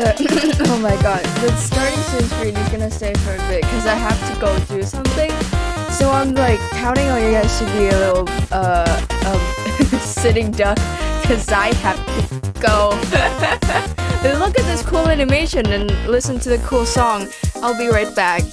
Oh my god, the starting soon screen is gonna stay for a bit because I have to go do something. So I'm like counting on you guys to be a little sitting duck because I have to go. Look at this cool animation and listen to the cool song. I'll be right back.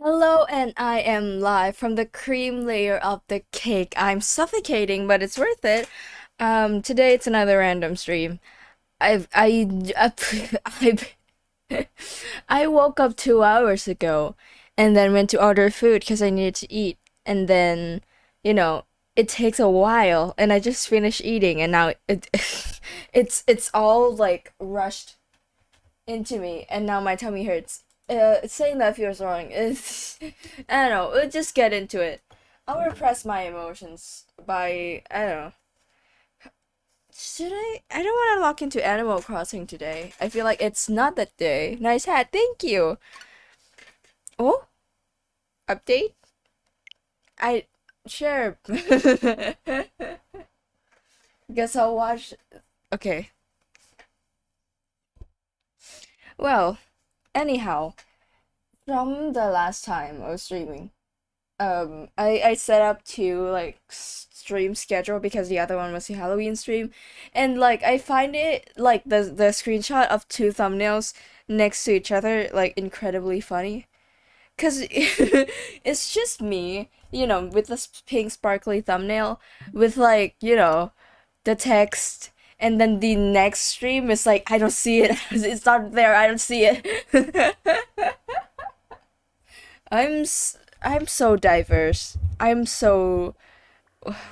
Hello, and I am live from the cream layer of the cake. I'm suffocating, but it's worth it. Today it's another random stream. I I woke up 2 hours ago, and then went to order food because I needed to eat, and then, you know, it takes a while, and I just finished eating, and now it's all like rushed into me, and now my tummy hurts. Saying that feels wrong. It's, I don't know. We'll just get into it. I'll repress my emotions by, I don't know. Should I? I don't want to lock into Animal Crossing today. I feel like it's not that day. Nice hat, thank you. Oh, update. I sure. Guess I'll watch. Okay. Well. Anyhow, from the last time I was streaming, I set up two like stream schedule because the other one was the Halloween stream, and like I find it like the screenshot of two thumbnails next to each other like incredibly funny, cause it's just me, with this pink sparkly thumbnail with like the text, and then the next stream is like, I don't see it. It's not there. I don't see it. I'm so diverse. I'm so,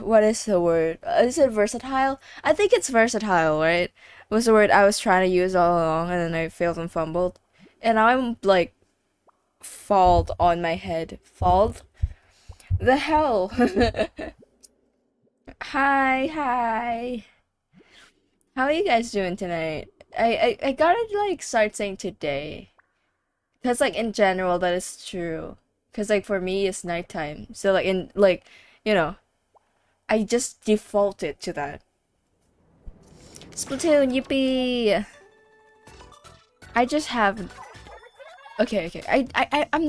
what is the word? Is it versatile? I think it's versatile, right? Was the word I was trying to use all along, and then I failed and fumbled. And now I'm like falled on my head. Falled? The hell? Hi. How are you guys doing tonight? I gotta like start saying today. Cause like in general that is true. Cause like for me it's nighttime. So like in like, you know, I just defaulted to that. Splatoon, yippee! I just have Okay, okay.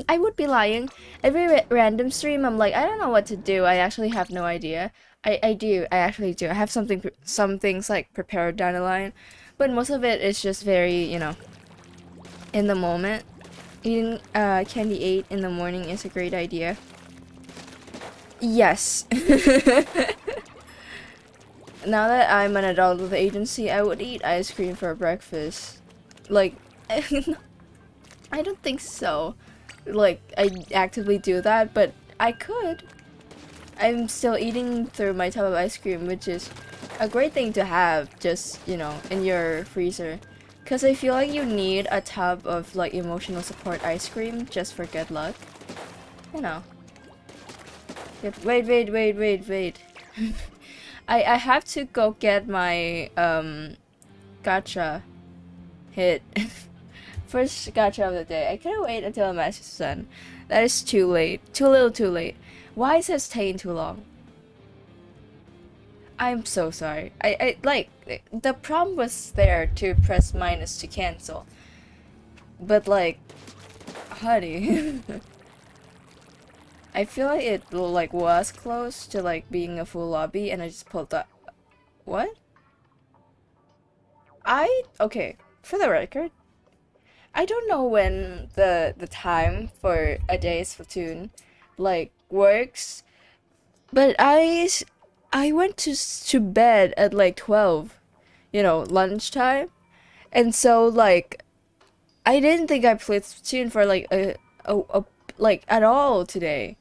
I would be lying. Every random stream, I'm like, I don't know what to do. I actually have no idea. I do. I actually do. I have some things like prepared down the line, but most of it is just very, in the moment. Eating candy 8 in the morning is a great idea. Yes. Now that I'm an adult with agency, I would eat ice cream for breakfast. Like, I don't think so. Like, I actively do that, but I could. I'm still eating through my tub of ice cream, which is a great thing to have just, in your freezer. Because I feel like you need a tub of, like, emotional support ice cream just for good luck. You know. Wait. I have to go get my, gacha hit. First gacha of the day. I couldn't wait until a Master Sun. That is too late. Too little too late. Why is this taking too long? I'm so sorry. I like, the prompt was there to press minus to cancel. But like, honey. I feel like it like was close to like being a full lobby and I just pulled that. What? Okay, for the record, I don't know when the time for a day's Splatoon like works, but I went to bed at like 12, lunchtime, and so like I didn't think I played Splatoon for like a like at all today.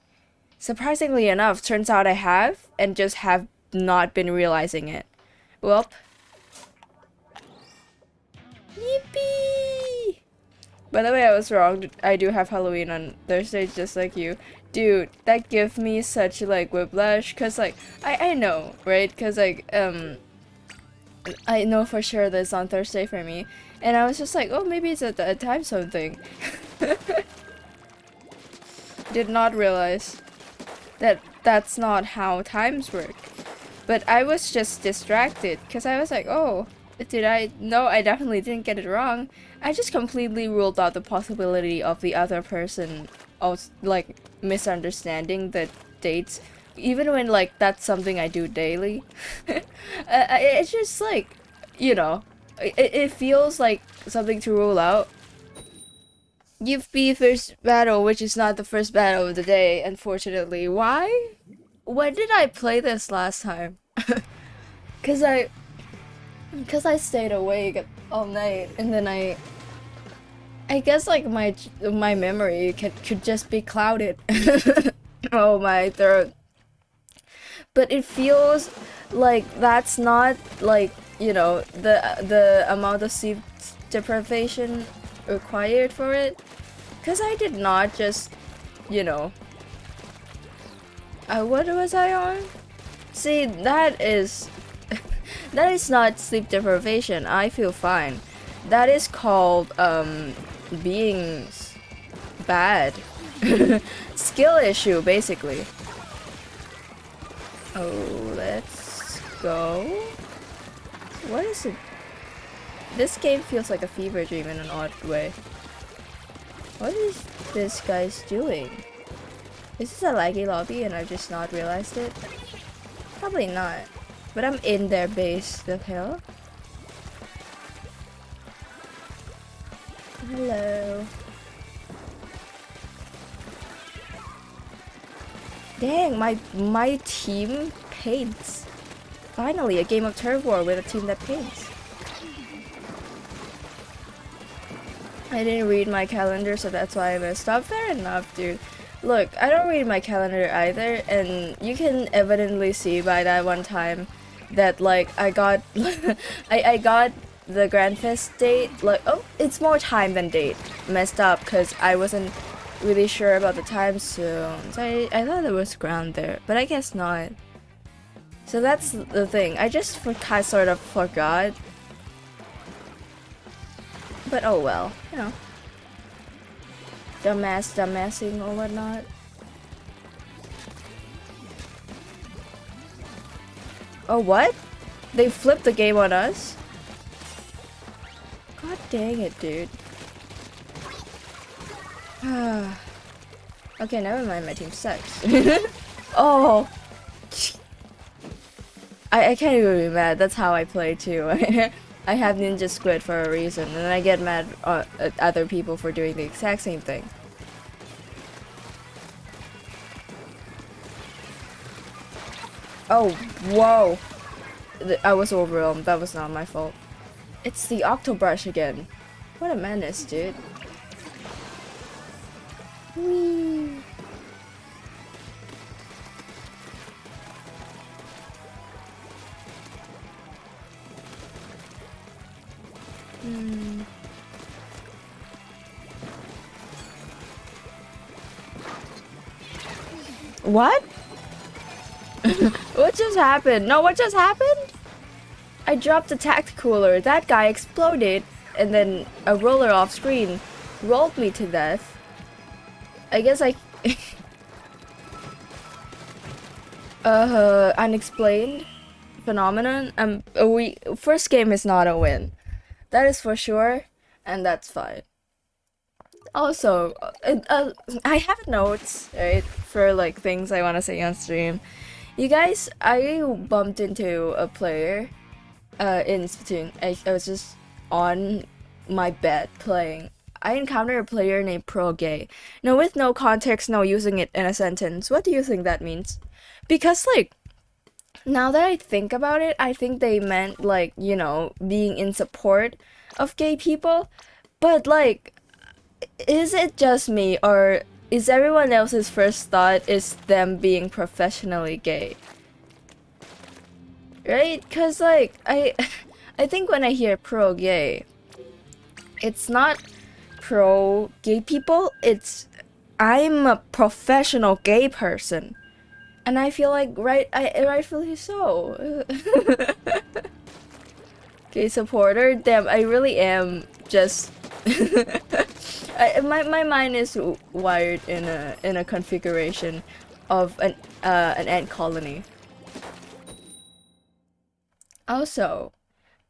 Surprisingly enough, turns out I have and just have not been realizing it. Well, yippee! By the way, I was wrong. I do have Halloween on Thursday, just like you. Dude, that gives me such like whiplash, cause like, I know, right? Cause like, I know for sure that it's on Thursday for me. And I was just like, oh, maybe it's a time zone thing. Did not realize that that's not how times work. But I was just distracted, cause I was like, oh, no, I definitely didn't get it wrong. I just completely ruled out the possibility of the other person also, like, misunderstanding the dates, even when, like, that's something I do daily. It's just, like, it feels like something to rule out. Give me first battle, which is not the first battle of the day, unfortunately. Why? When did I play this last time? Cause I stayed awake all night, and then I guess like my memory could just be clouded. Oh, my throat. But it feels like that's not like, the amount of sleep deprivation required for it. Cause I did not just, what was I on? See, that is not sleep deprivation. I feel fine. That is called being bad. Skill issue, basically. Oh, let's go. What is it? This game feels like a fever dream in an odd way. What is this guy's doing? Is this a laggy lobby and I've just not realized it? Probably not. But I'm in their base, the hell? Hello. Dang, my team paints. Finally, a game of Turf War with a team that paints. I didn't read my calendar, so that's why I messed up. Fair enough, dude. Look, I don't read my calendar either, and you can evidently see by that one time that like I got I got the Grand Fest date, like, oh, it's more time than date, messed up because I wasn't really sure about the time zones. I thought there was ground there, but I guess not. So that's the thing. I just sort of forgot. But oh well, dumbassing or whatnot. Oh, what? They flipped the game on us? God dang it, dude. Okay, never mind, my team sucks. Oh, I can't even be mad. That's how I play too. I have Ninja Squid for a reason, and I get mad at other people for doing the exact same thing. Oh, whoa. I was overwhelmed. That was not my fault. It's the Octobrush again. What a menace, dude. Whee. What? What just happened? No, what just happened? I dropped the tact cooler, that guy exploded, and then a roller off screen rolled me to death. I guess I... unexplained phenomenon. First game is not a win. That is for sure, and that's fine. Also, I have notes, right, for like things I want to say on stream. You guys, I bumped into a player in Splatoon. I was just on my bed playing. I encountered a player named Pro Gay. Now, with no context, no using it in a sentence, what do you think that means? Because, like, now that I think about it, I think they meant, like, you know, being in support of gay people. But, like, is it just me, or is everyone else's first thought is them being professionally gay? Right? Because, like, I think when I hear pro-gay, it's not pro-gay people, it's I'm a professional gay person. And I feel like, rightfully so. Gay supporter? Damn, I really am just... my mind is wired in a configuration of an ant colony. Also,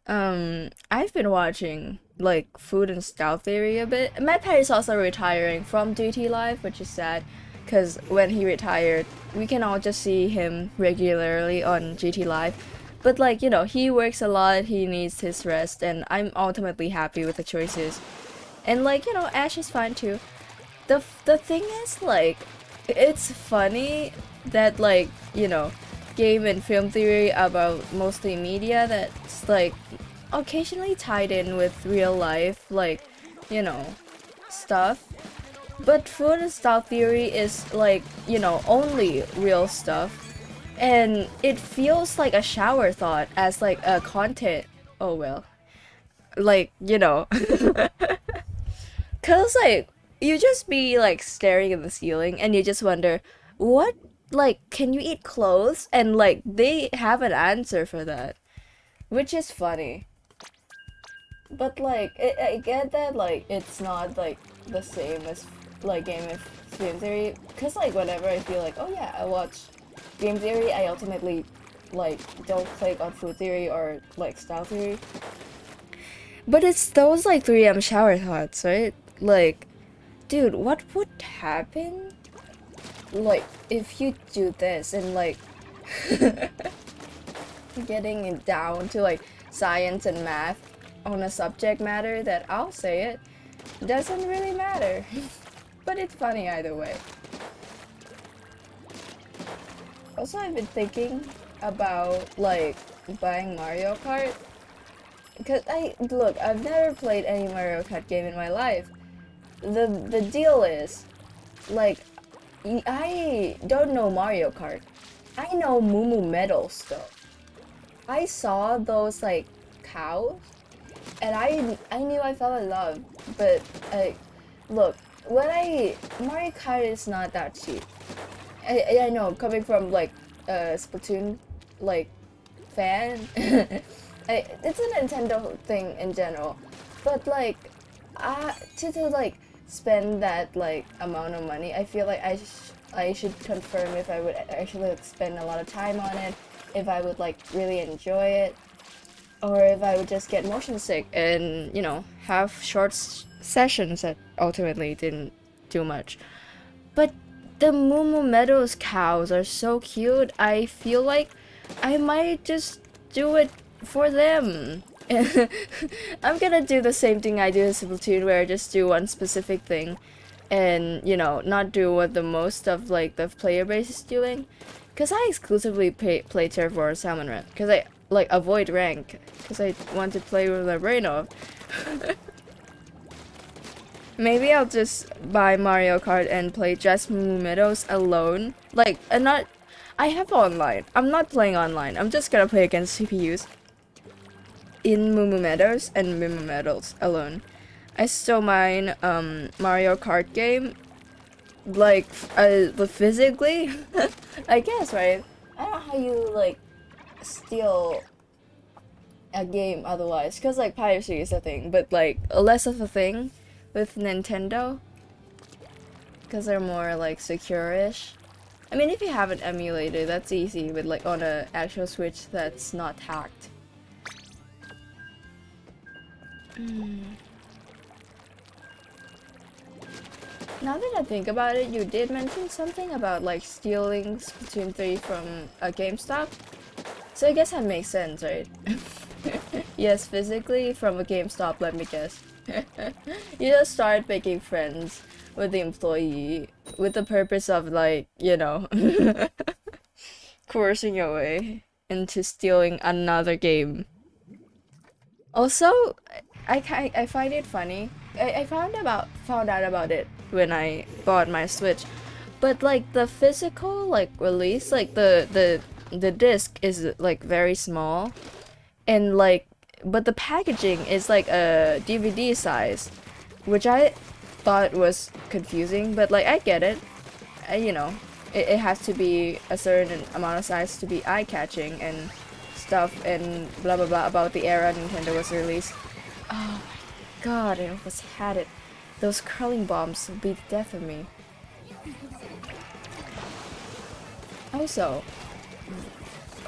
I've been watching like Food and Style Theory a bit. My pet is also retiring from GT Live, which is sad, because when he retired, we can all just see him regularly on GT Live. But like, you know, he works a lot, he needs his rest, and I'm ultimately happy with the choices. And like, you know, Ash is fine too. The thing is, like, it's funny that, like, you know, game and film theory about mostly media that's like occasionally tied in with real life, like, you know, stuff. But Food and Style Theory is like, you know, only real stuff. And it feels like a shower thought as like a content. Oh well. Like, you know. Cause like, you just be like staring at the ceiling and you just wonder, what, like, can you eat clothes? And like, they have an answer for that. Which is funny. But like, I get that like, it's not like the same as like Game Theory. Cause like, whenever I feel like, oh yeah, I watch Game Theory, I ultimately like don't click on Food Theory or like Style Theory. But it's those like 3M shower thoughts, right? Like, dude, what would happen like if you do this and like getting it down to like science and math on a subject matter that, I'll say it, doesn't really matter. But it's funny either way. Also, I've been thinking about like buying Mario Kart, because I've never played any Mario Kart game in my life. The deal is, like, I don't know Mario Kart. I know Moo Medals though. I saw those like cows, and I knew I fell in love. But look, Mario Kart is not that cheap. I know, coming from like a Splatoon like fan. It's a Nintendo thing in general, but like to like spend that like amount of money, I feel like I should confirm if I would actually like, spend a lot of time on it, if I would like really enjoy it, or if I would just get motion sick and, you know, have short sessions that ultimately didn't too much. But the Moo Meadows cows are so cute. I feel like I might just do it for them. I'm gonna do the same thing I do in Splatoon, where I just do one specific thing and, you know, not do what the most of like the player base is doing. Cause I exclusively play Terraform Salmon Run. Cause I like avoid rank. Cause I want to play with my brain off. Maybe I'll just buy Mario Kart and play just Moo Meadows alone. Like, and not. I have online. I'm not playing online. I'm just gonna play against CPUs in Moo Meadows and Moo Meadows alone. I stole mine Mario Kart game, like physically. I guess, right? I don't know how you like steal a game otherwise, cause like piracy is a thing, but like less of a thing with Nintendo, cause they're more like secure-ish. I mean, if you have an emulator, that's easy, but like on a actual Switch that's not hacked. Now that I think about it, you did mention something about like stealing Splatoon 3 from a GameStop. So I guess that makes sense, right? Yes, physically from a GameStop, let me guess. You just start making friends with the employee with the purpose of like, you know, coercing your way into stealing another game. Also, I find it funny. I found out about it when I bought my Switch, but like the physical like release, like the disc is like very small, and like but the packaging is like a DVD size, which I thought was confusing. But like I get it, you know, it has to be a certain amount of size to be eye-catching and stuff and blah blah blah about the era Nintendo was released. Oh my god, I almost had it. Those curling bombs will be the death of me. Also,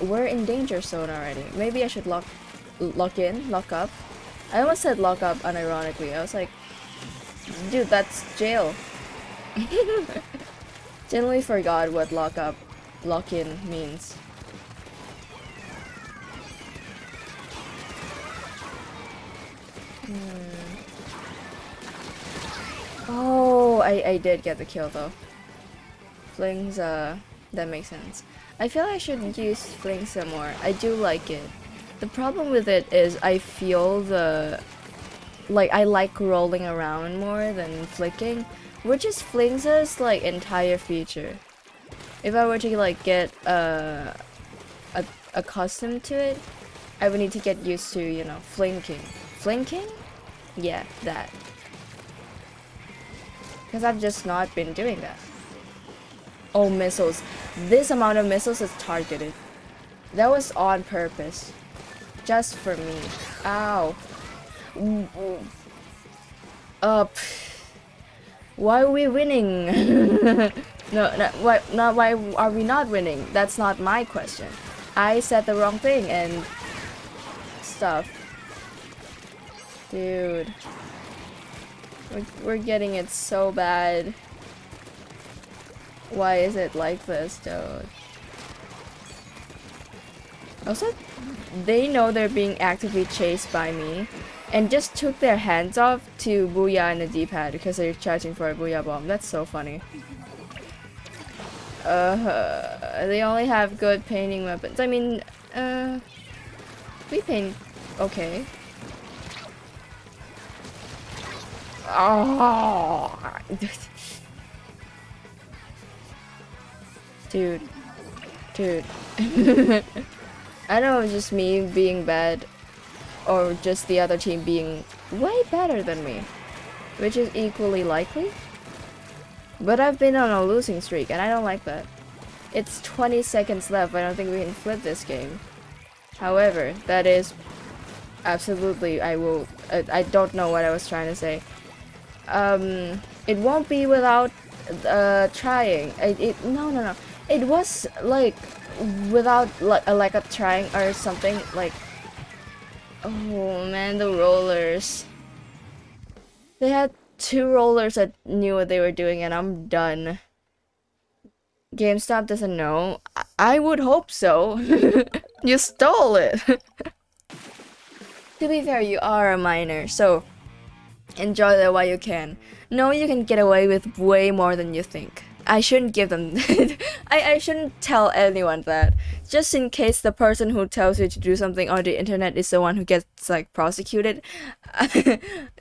we're in danger zone already. Maybe I should lock up. I almost said lock up unironically. I was like, dude, that's jail. Generally forgot what lock in means. Oh, I did get the kill though. Flings, that makes sense. I feel I should use Flings some more. I do like it. The problem with it is I feel I like rolling around more than flicking, which is Flings' like entire feature. If I were to like get accustomed to it, I would need to get used to, you know, flinking. Flinking? Yeah, that. Because I've just not been doing that. Oh, missiles. This amount of missiles is targeted. That was on purpose. Just for me. Ow. Why are we winning? Why are we not winning? That's not my question. I said the wrong thing and stuff. Dude. We're getting it so bad. Why is it like this, dude? Also, they know they're being actively chased by me and just took their hands off to booyah in the D-pad because they're charging for a booyah bomb. That's so funny. They only have good painting weapons. I mean, we paint okay. Oh, dude. I don't know if it's just me being bad or just the other team being way better than me, which is equally likely. But I've been on a losing streak and I don't like that. It's 20 seconds left. I don't think we can flip this game. However, that is absolutely, I don't know what I was trying to say. It won't be without trying. No. It was like without like a trying or something. Like, oh man, the rollers. They had two rollers that knew what they were doing, and I'm done. GameStop doesn't know. I would hope so. You stole it. To be fair, you are a minor, so enjoy that while you can. Know you can get away with way more than you think. I shouldn't give them I shouldn't tell anyone that. Just in case the person who tells you to do something on the internet is the one who gets like prosecuted.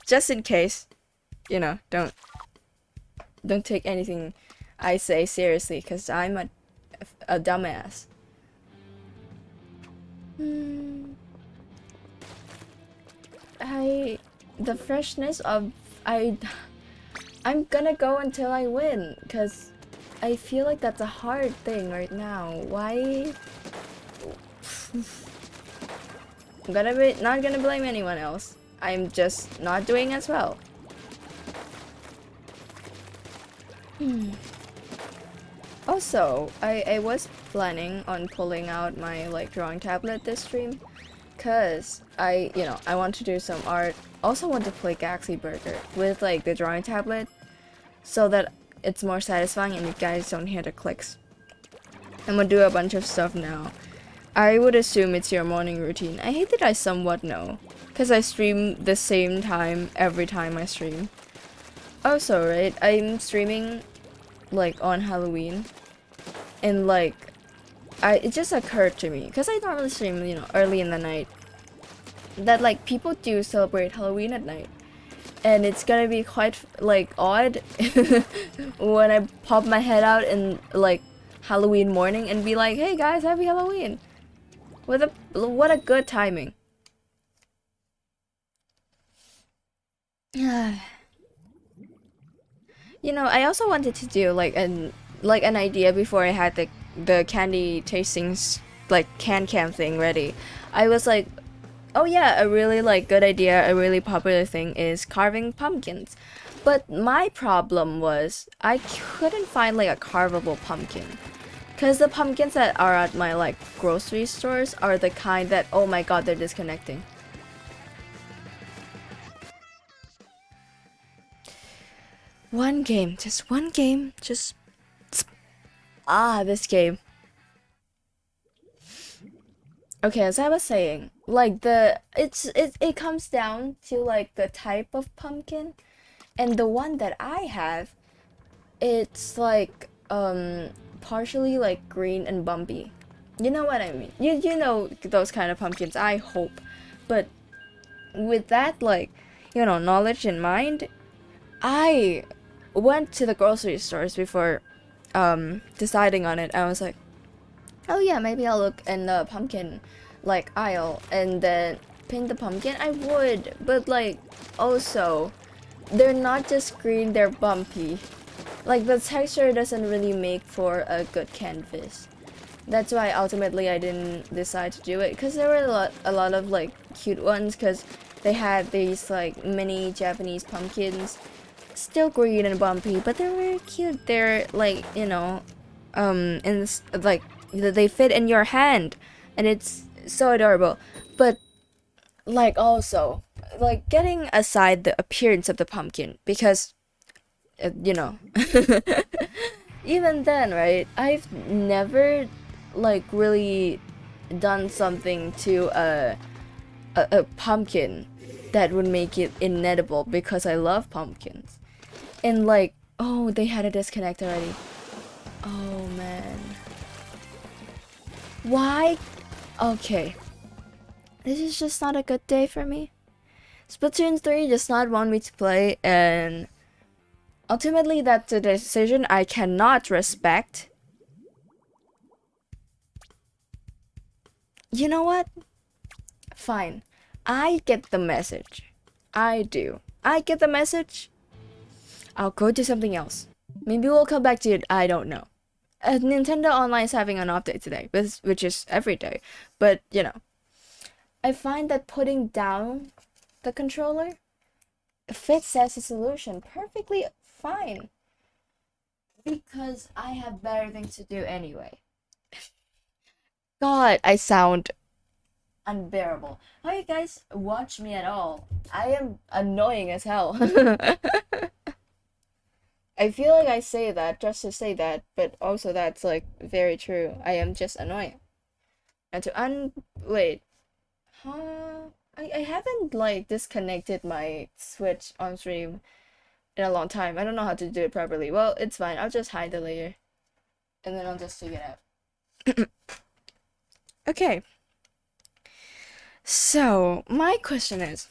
Just in case. You know, don't take anything I say seriously, because I'm a dumbass. The freshness of I'm gonna go until I win, because I feel like that's a hard thing right now. Why? I'm not gonna blame anyone else. I'm just not doing as well. Also, I was planning on pulling out my like drawing tablet this stream, cause I want to do some art. Also want to play Galaxy Burger with like the drawing tablet, so that it's more satisfying and you guys don't hear the clicks. I'm gonna do a bunch of stuff now. I would assume it's your morning routine. I hate that I somewhat know, cause I stream the same time every time I stream. Also, right, I'm streaming like on Halloween, and like it just occurred to me, because I normally stream early in the night, that like people do celebrate Halloween at night, and it's gonna be quite like odd when I pop my head out in like Halloween morning and be like, hey guys, happy Halloween. What a good timing. I also wanted to do like an idea before I had the candy tastings like can thing ready. I was like, oh yeah, a really like good idea, a really popular thing is carving pumpkins. But my problem was I couldn't find like a carvable pumpkin. Cause the pumpkins that are at my like grocery stores are the kind that, oh my god, they're disconnecting. One game, just one game, just this game. Okay, as I was saying, like it comes down to like the type of pumpkin, and the one that I have, it's like partially like green and bumpy. You know what I mean? You know those kind of pumpkins, I hope. But with that like, knowledge in mind, I went to the grocery stores before deciding on it. I was like, oh yeah, maybe I'll look in the pumpkin like aisle and then paint the pumpkin. I would, but like also they're not just green, they're bumpy. Like the texture doesn't really make for a good canvas. That's why ultimately I didn't decide to do it, because there were a lot of like cute ones, because they had these like mini Japanese pumpkins, still green and bumpy, but they're very cute. They're like, in this, like they fit in your hand, and it's so adorable. But like also like getting aside the appearance of the pumpkin, because even then, right, I've never like really done something to a pumpkin that would make it inedible, because I love pumpkins. And like, oh, they had a disconnect already. Oh man, why? Okay, this is just not a good day for me. Splatoon 3 does not want me to play, and ultimately that's a decision I cannot respect. You know what? Fine. I get the message. I do. I get the message. I'll go do something else. Maybe we'll come back to it, I don't know. Nintendo Online is having an update today, which is every day. But, I find that putting down the controller fits as a solution perfectly fine, because I have better things to do anyway. God, I sound unbearable. How you guys watch me at all? I am annoying as hell. I feel like I say that just to say that, but also that's like very true. I am just annoying. And to wait, I haven't like disconnected my Switch on stream in a long time. I don't know how to do it properly. Well, it's fine. I'll just hide the layer and then I'll just take it out. Okay. So, my question is,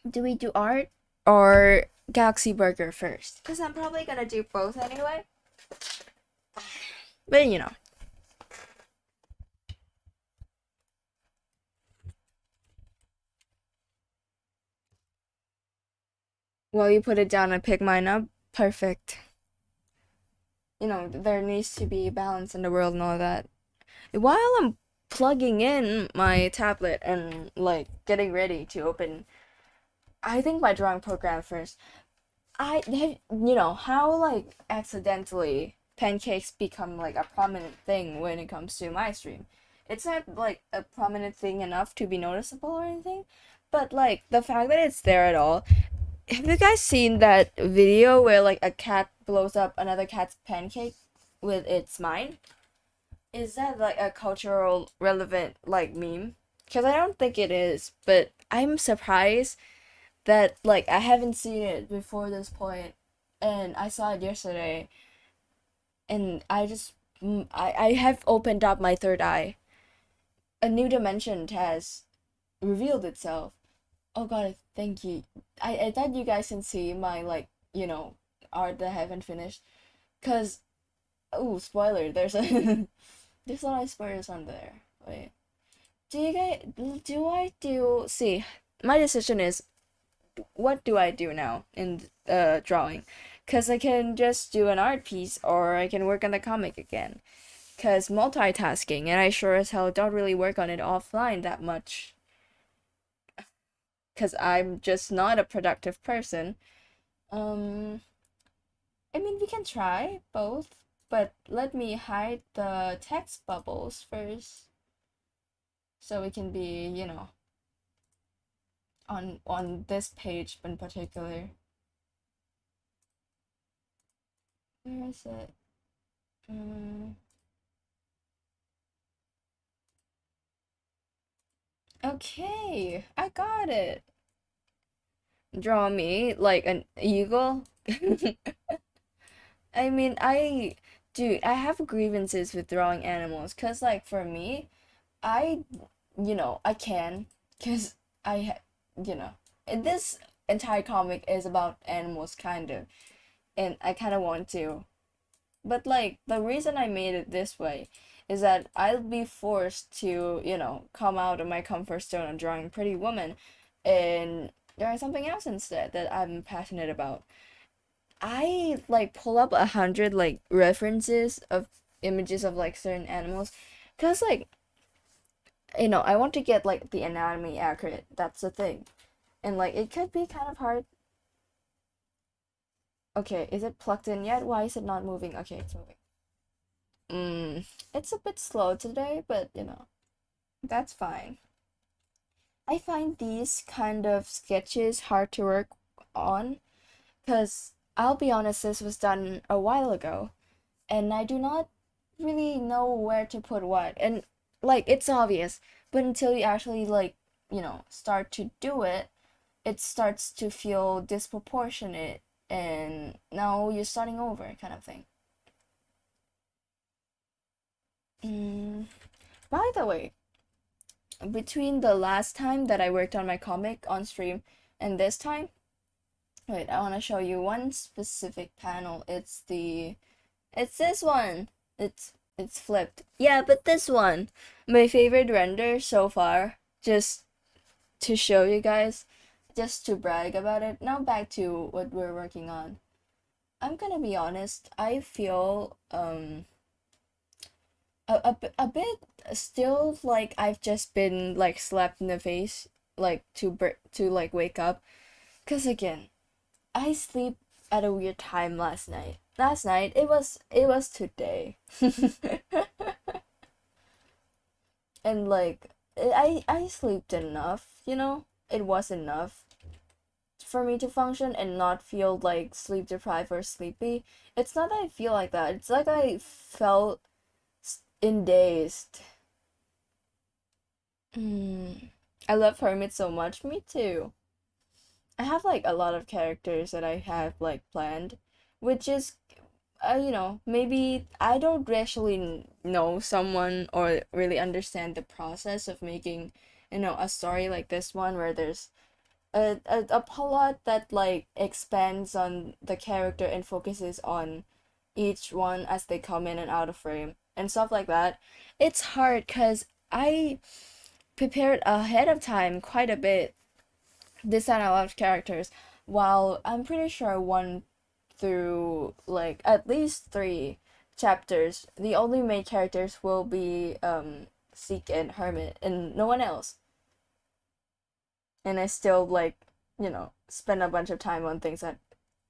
do we do art or Galaxy Burger first? Because I'm probably gonna do both anyway. But you know. Well, you put it down and pick mine up. Perfect. You know, there needs to be balance in the world and all that. While I'm plugging in my tablet and like getting ready to open, I think my drawing program first. I have, you know, how like accidentally pancakes become like a prominent thing when it comes to my stream. It's not like a prominent thing enough to be noticeable or anything, but like the fact that it's there at all. Have you guys seen that video where like a cat blows up another cat's pancake with its mind? Is that like a cultural relevant like meme? Because I don't think it is, but I'm surprised that like I haven't seen it before this point, and I saw it yesterday, and I just I have opened up my third eye. A new dimension has revealed itself. Oh god, thank you. I thought you guys can see my like, you know, art that I haven't finished. Cause oh, spoiler, there's a there's a lot of spoilers on there. Wait. Do you guys do I do see my decision is what do I do now in drawing? Cause I can just do an art piece or I can work on the comic again. Cause multitasking and I sure as hell don't really work on it offline that much. Cause I'm just not a productive person. Um, I mean, we can try both, but let me hide the text bubbles first, so we can be, you know, on this page in particular. Where is it? Okay, I got it. Draw me like an eagle. I mean, dude, I have grievances with drawing animals, cause like for me, I, you know, I can, cause you know, and this entire comic is about animals, kind of, and I kind of want to, but like the reason I made it this way is that I'll be forced to, you know, come out of my comfort zone on drawing Pretty Woman, and drawing something else instead that I'm passionate about. I like pull up 100 like references of images of like certain animals, cause like you know, I want to get like the anatomy accurate. That's the thing. And like it could be kind of hard. Okay, is it plugged in yet? Why is it not moving? Okay, it's moving. It's a bit slow today, but you know, that's fine. I find these kind of sketches hard to work on because I'll be honest, this was done a while ago and I do not really know where to put what. And like it's obvious, but until you actually like, you know, start to do it, it starts to feel disproportionate and now you're starting over kind of thing. By the way, between the last time that I worked on my comic on stream and this time, wait, I want to show you one specific panel. It's this one. It's flipped. Yeah, but this one, my favorite render so far. Just to show you guys, just to brag about it. Now back to what we're working on. I'm gonna be honest. I feel a bit still like I've just been like slapped in the face like to like wake up. Cause again, I sleep at a weird time last night. Last night it was today. And like I slept enough, you know? It was enough for me to function and not feel like sleep deprived or sleepy. It's not that I feel like that. It's like I felt in dazed. Mm. I love Hermit so much. Me too. I have like a lot of characters that I have like planned, which is, maybe I don't actually know someone or really understand the process of making, a story like this one where there's a plot that like expands on the character and focuses on each one as they come in and out of frame and stuff like that. It's hard because I prepared ahead of time quite a bit, design a lot of characters, while I'm pretty sure one through like at least three chapters, the only main characters will be Seek and Hermit and no one else. And I still like, spend a bunch of time on things that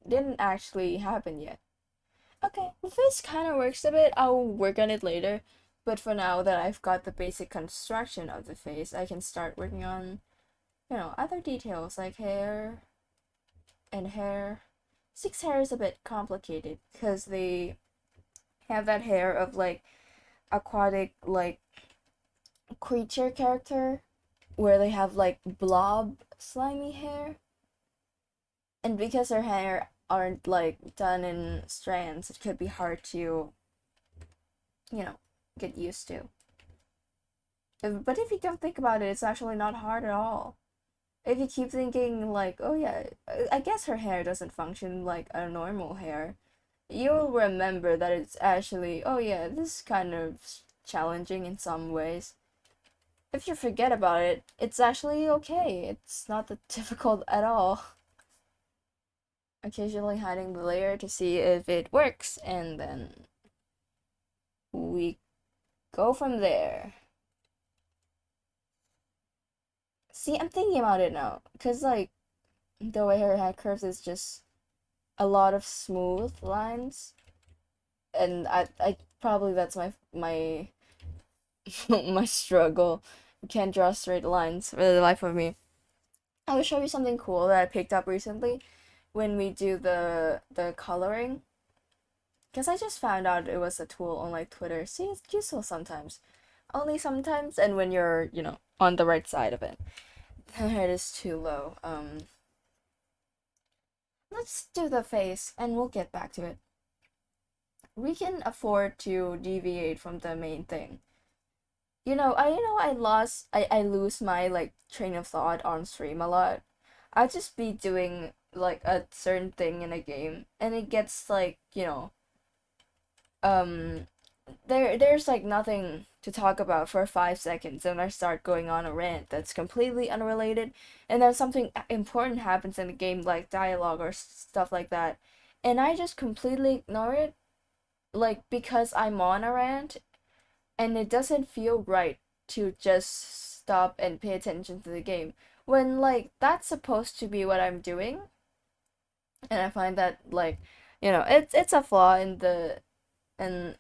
didn't actually happen yet. Okay, this kind of works a bit. I'll work on it later. But for now that I've got the basic construction of the face, I can start working on, other details like hair and hair. Six hair is a bit complicated because they have that hair of like aquatic like creature character where they have like blob slimy hair, and because their hair aren't like done in strands, it could be hard to, you know, get used to. But if you don't think about it, it's actually not hard at all. If you keep thinking like, oh yeah, I guess her hair doesn't function like a normal hair, you'll remember that it's actually, oh yeah, this is kind of challenging in some ways. If you forget about it, it's actually okay. It's not that difficult at all. Occasionally hiding the layer to see if it works, and then we go from there. See, I'm thinking about it now, because like the way her head curves is just a lot of smooth lines, and I probably that's my my struggle. Can't draw straight lines for the life of me. I will show you something cool that I picked up recently when we do the coloring, because I just found out it was a tool on like Twitter. See, it's useful sometimes, only sometimes, and when you're on the right side of it. It is too low. Let's do the face, and we'll get back to it. We can afford to deviate from the main thing. I lose my like train of thought on stream a lot. I just be doing like a certain thing in a game, and it gets like um there's like nothing to talk about for 5 seconds, and I start going on a rant that's completely unrelated, and then something important happens in the game, like dialogue or stuff like that, and I just completely ignore it, like because I'm on a rant, and it doesn't feel right to just stop and pay attention to the game when like that's supposed to be what I'm doing. And I find that like it's a flaw in the in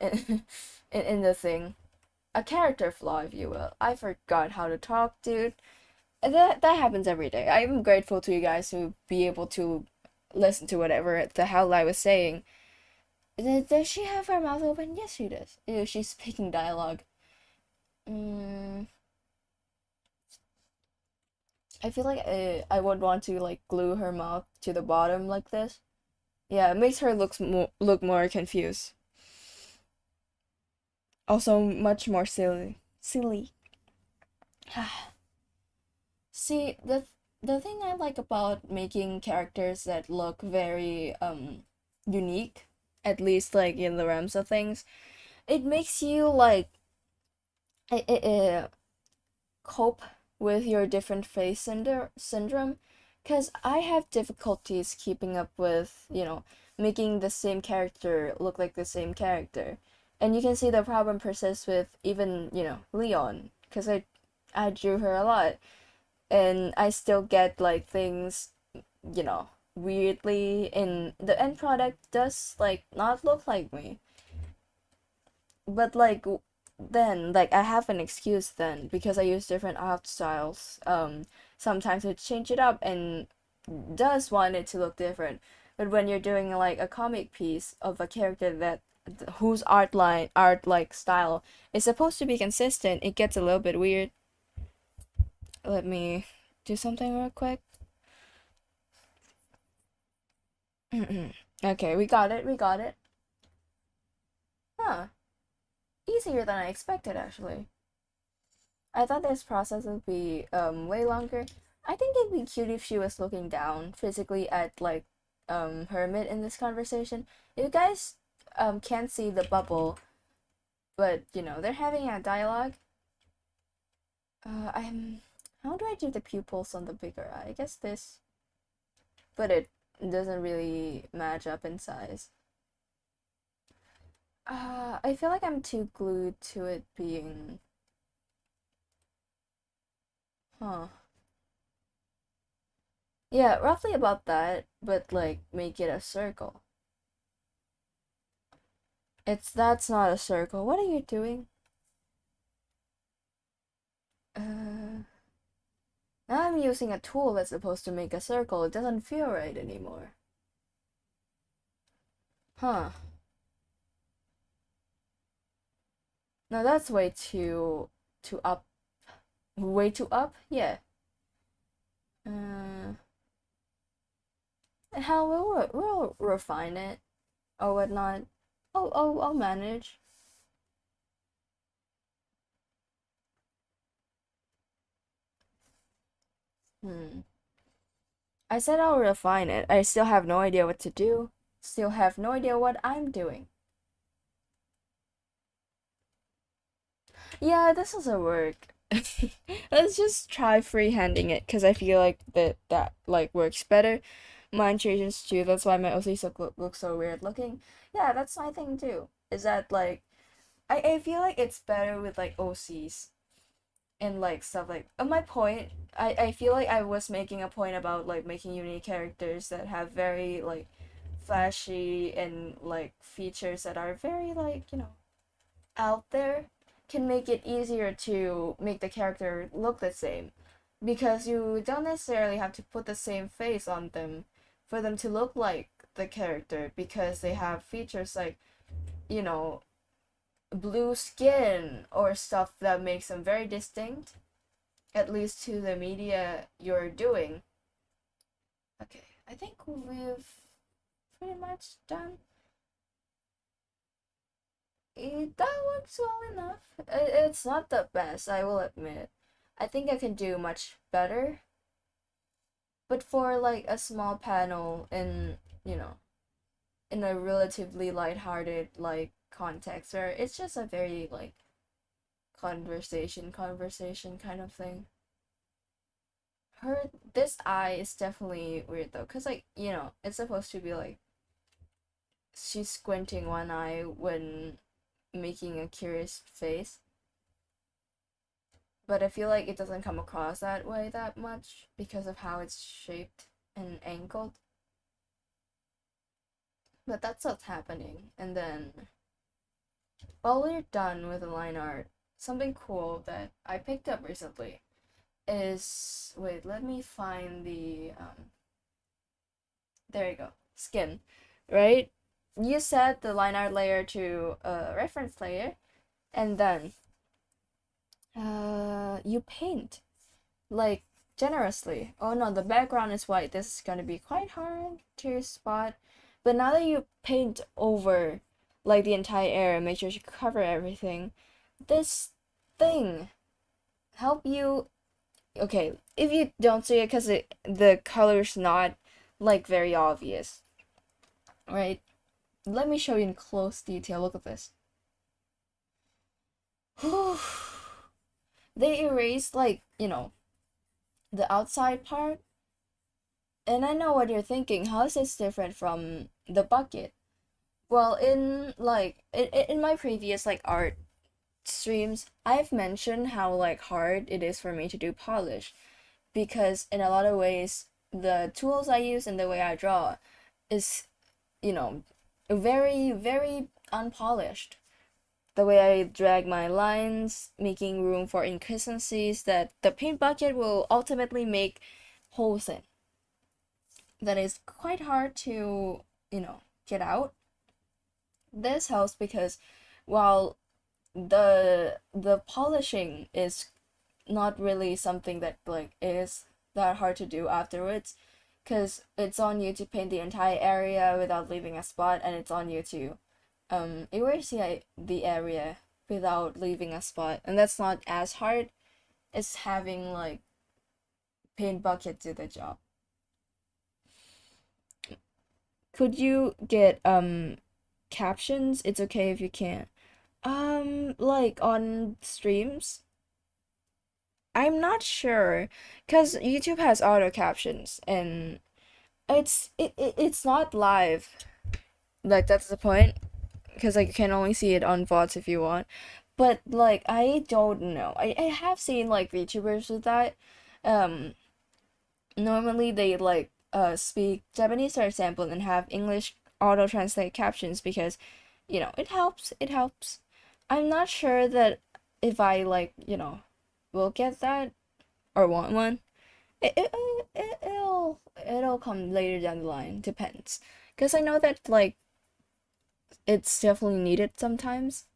the thing, a character flaw, if you will. I forgot how to talk, dude. And that happens every day. I'm grateful to you guys to be able to listen to whatever the hell I was saying. Does she have her mouth open? Yes, she does. Ew, she's speaking dialogue. Mm, I feel like I would want to like glue her mouth to the bottom like this. Yeah, it makes her look more confused. Also, much more silly. Silly. See, the thing I like about making characters that look very unique, at least like in the realms of things, it makes you like cope with your different face syndrome, because I have difficulties keeping up with, making the same character look like the same character. And you can see the problem persists with even, Leon, because I drew her a lot, and I still get like things, weirdly, and the end product does like not look like me. But like then like I have an excuse then because I use different art styles. Sometimes I change it up, and does want it to look different. But when you're doing like a comic piece of a character that whose art like style is supposed to be consistent, it gets a little bit weird. Let me do something real quick. Okay, we got it. We got it. Huh. Easier than I expected, actually. I thought this process would be way longer. I think it'd be cute if she was looking down physically at like Hermit in this conversation. You guys can't see the bubble, but you know, they're having a dialogue. I'm how do I do the pupils on the bigger eye? I guess this, but it doesn't really match up in size. I feel like I'm too glued to it being huh. Yeah, roughly about that, but like make it a circle. That's not a circle. What are you doing? Now I'm using a tool that's supposed to make a circle. It doesn't feel right anymore. Huh. No, that's way too up. Way too up? Yeah. Uh, how we'll refine it or whatnot. I'll manage. Hmm. I said I'll refine it. I still have no idea what to do. Still have no idea what I'm doing. Yeah, this doesn't work. Let's just try freehanding it because I feel like that like works better. Mine changes too. That's why my OCs look so weird looking. Yeah, that's my thing too. Is that like I feel like it's better with like OCs and like stuff like my point. I feel like I was making a point about like making unique characters that have very like flashy and like features that are very like out there can make it easier to make the character look the same because you don't necessarily have to put the same face on them for them to look like the character because they have features like you know blue skin or stuff that makes them very distinct, at least to the media you're doing. Okay, I think we've pretty much done it. That works well enough. It's not the best, I will admit. I think I can do much better, but for like a small panel in in a relatively lighthearted like context where it's just a very like conversation kind of thing. Her this eye is definitely weird though, cause like it's supposed to be like she's squinting one eye when making a curious face, but I feel like it doesn't come across that way that much because of how it's shaped and angled. But that's what's happening, and then while we're done with the line art, something cool that I picked up recently is wait, let me find the there you go. Skin. Right? You set the line art layer to a reference layer and then you paint like generously. Oh no, the background is white. This is gonna be quite hard to spot. But now that you paint over like the entire area, make sure you cover everything. This thing help you. Okay, if you don't see it because the color's not like very obvious, right? Let me show you in close detail. Look at this. They erased like the outside part, and I know what you're thinking. How is this different from the bucket? Well, in like in my previous like art streams, I've mentioned how like hard it is for me to do polish because in a lot of ways the tools I use and the way I draw is you know very unpolished. The way I drag my lines, making room for inconsistencies that the paint bucket will ultimately make holes in. that is quite hard to, get out. This helps because while the polishing is not really something that like is that hard to do afterwards, because it's on you to paint the entire area without leaving a spot, and it's on you to erase the area without leaving a spot, and that's not as hard as having like paint bucket do the job. Could you get captions? It's okay if you can't. Like on streams? I'm not sure, cause YouTube has auto captions and it's not live. Like that's the point, cause like you can only see it on VODs if you want. But like I don't know. I have seen like VTubers with that. Um, Normally they like speak Japanese for example and have English auto translate captions because it helps. I'm not sure that if I like will get that or want one. It'll come later down the line, depends, because I know that like it's definitely needed sometimes.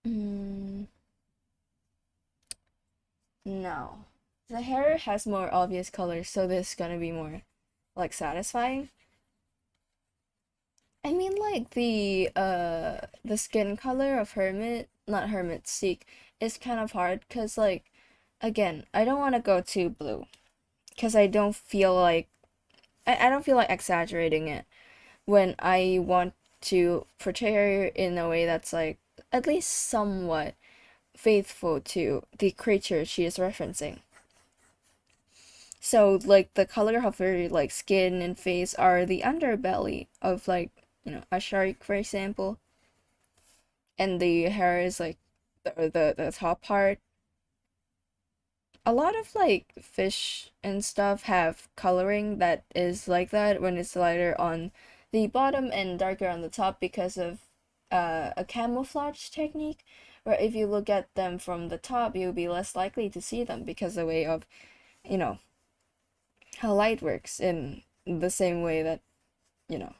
mm, no, the hair has more obvious colors, so this is gonna be more like satisfying. I mean, like the skin color of Hermit, not Hermit, Seek, is kind of hard because like again, I don't want to go too blue because I don't feel like exaggerating it when I want to portray her in a way that's like at least somewhat faithful to the creature she is referencing. So like the color of her like skin and face are the underbelly of like a shark, for example, and the hair is like the top part. A lot of like fish and stuff have coloring that is like that when it's lighter on the bottom and darker on the top because of a camouflage technique, where if you look at them from the top you'll be less likely to see them because the way of you know how light works in the same way that you know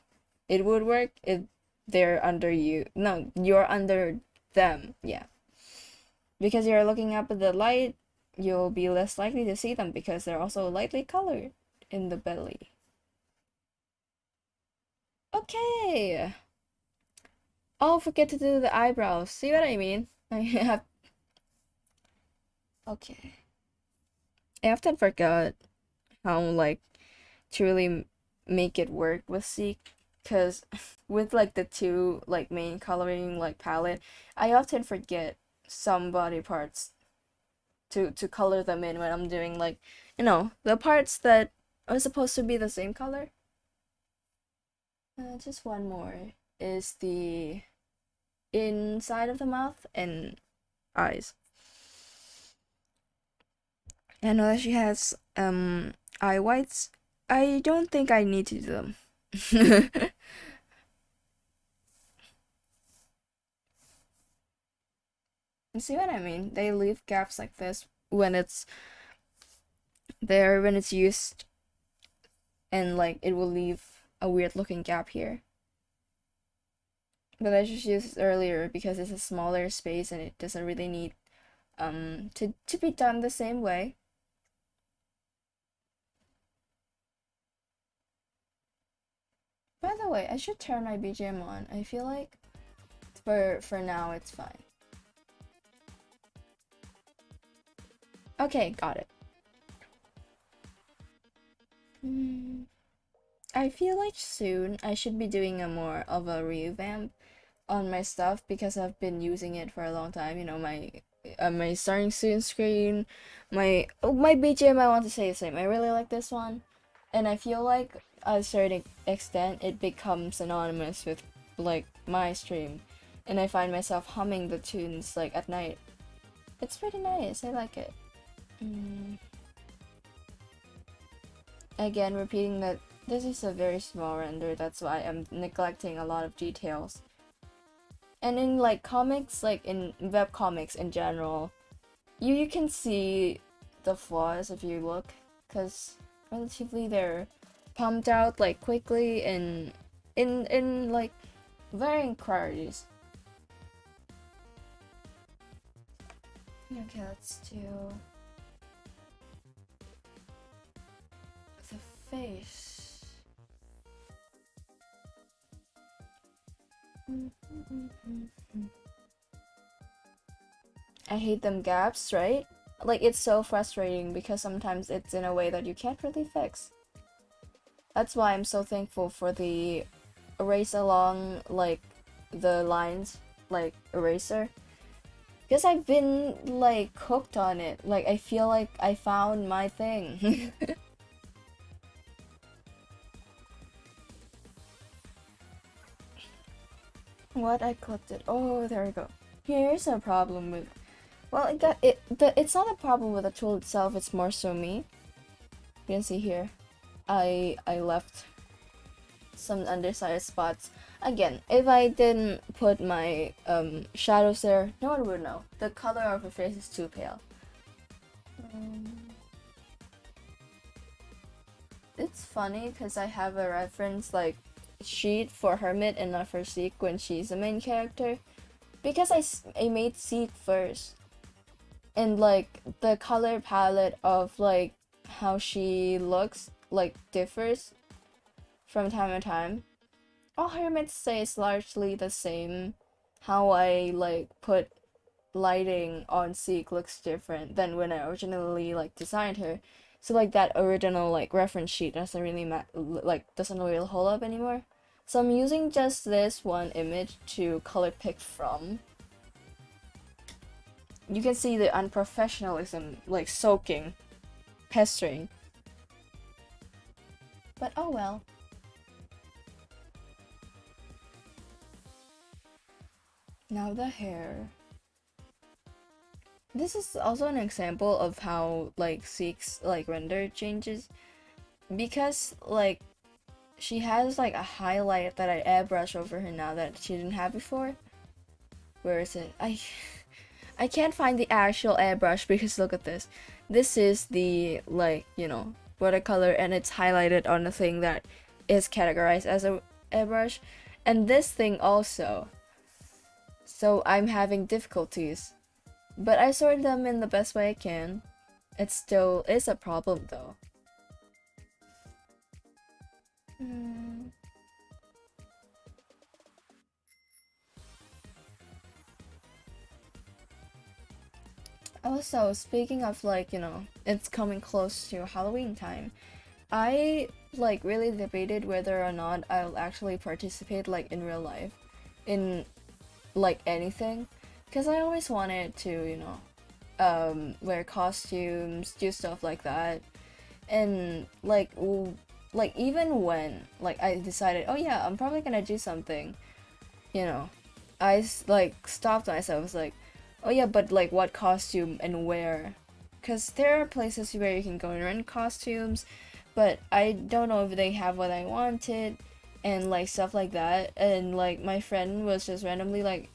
it would work if they're under you. No, you're under them. Yeah, because you're looking up at the light, you'll be less likely to see them because they're also lightly colored in the belly. Okay. Oh, forget to do the eyebrows. See what I mean? I have. Okay. I often forgot how like to really make it work with Seek, because with like the two like main coloring like palette, I often forget some body parts to color them in when I'm doing like the parts that are supposed to be the same color. Just one more is the inside of the mouth and eyes. I know that she has eye whites. I don't think I need to do them. You see what I mean? They leave gaps like this when it's there, when it's used, and like it will leave a weird looking gap here. But I just used it earlier because it's a smaller space and it doesn't really need to be done the same way. By the way, I should turn my BGM on. I feel like for now it's fine. Okay, got it. I feel like soon I should be doing a more of a revamp on my stuff because I've been using it for a long time. My starting soon screen, my BGM. I want to say the same. I really like this one, and I feel like at a certain extent it becomes synonymous with like my stream, and I find myself humming the tunes like at night. It's pretty nice. I like it. Again, repeating that this is a very small render, that's why I'm neglecting a lot of details. And in like comics, like in web comics in general, you can see the flaws if you look, because relatively they're pumped out like quickly and in like varying quantities. Okay, let's do the face. I hate them gaps, right? Like, it's so frustrating because sometimes it's in a way that you can't really fix. That's why I'm so thankful for the erase along, like, the lines, like, eraser. Because I've been, like, hooked on it. Like, I feel like I found my thing. What? I clicked it. Oh, there we go. Here's a problem with... Well, it's not a problem with the tool itself, it's more so me. You can see here. I left some undersized spots. Again, if I didn't put my shadows there, no one would know. The color of her face is too pale. It's funny because I have a reference like sheet for Hermit and not for Seek when she's the main character. Because I made Seek first. And like the color palette of like how she looks like differs from time to time. All Hermits say is largely the same. How I like put lighting on Seek looks different than when I originally like designed her. So like that original like reference sheet doesn't really doesn't really hold up anymore. So I'm using just this one image to color pick from. You can see the unprofessionalism like soaking, pestering. But oh well. Now the hair. This is also an example of how like Seek's like render changes, because like she has like a highlight that I airbrush over her now that she didn't have before. Where is it? I can't find the actual airbrush because look at this. This is the like, you know, watercolor, and it's highlighted on the thing that is categorized as a airbrush, and this thing also. So I'm having difficulties. But I sort them in the best way I can. It still is a problem though. Also, speaking of like, you know, it's coming close to Halloween time. I like really debated whether or not I'll actually participate like in real life in like anything, because I always wanted to, you know, wear costumes, do stuff like that. And like even when like I decided, oh yeah, I'm probably gonna do something, you know, I like stopped myself. I was like, oh yeah, but like what costume and where? Because there are places where you can go and rent costumes, but I don't know if they have what I wanted and like stuff like that. And like my friend was just randomly like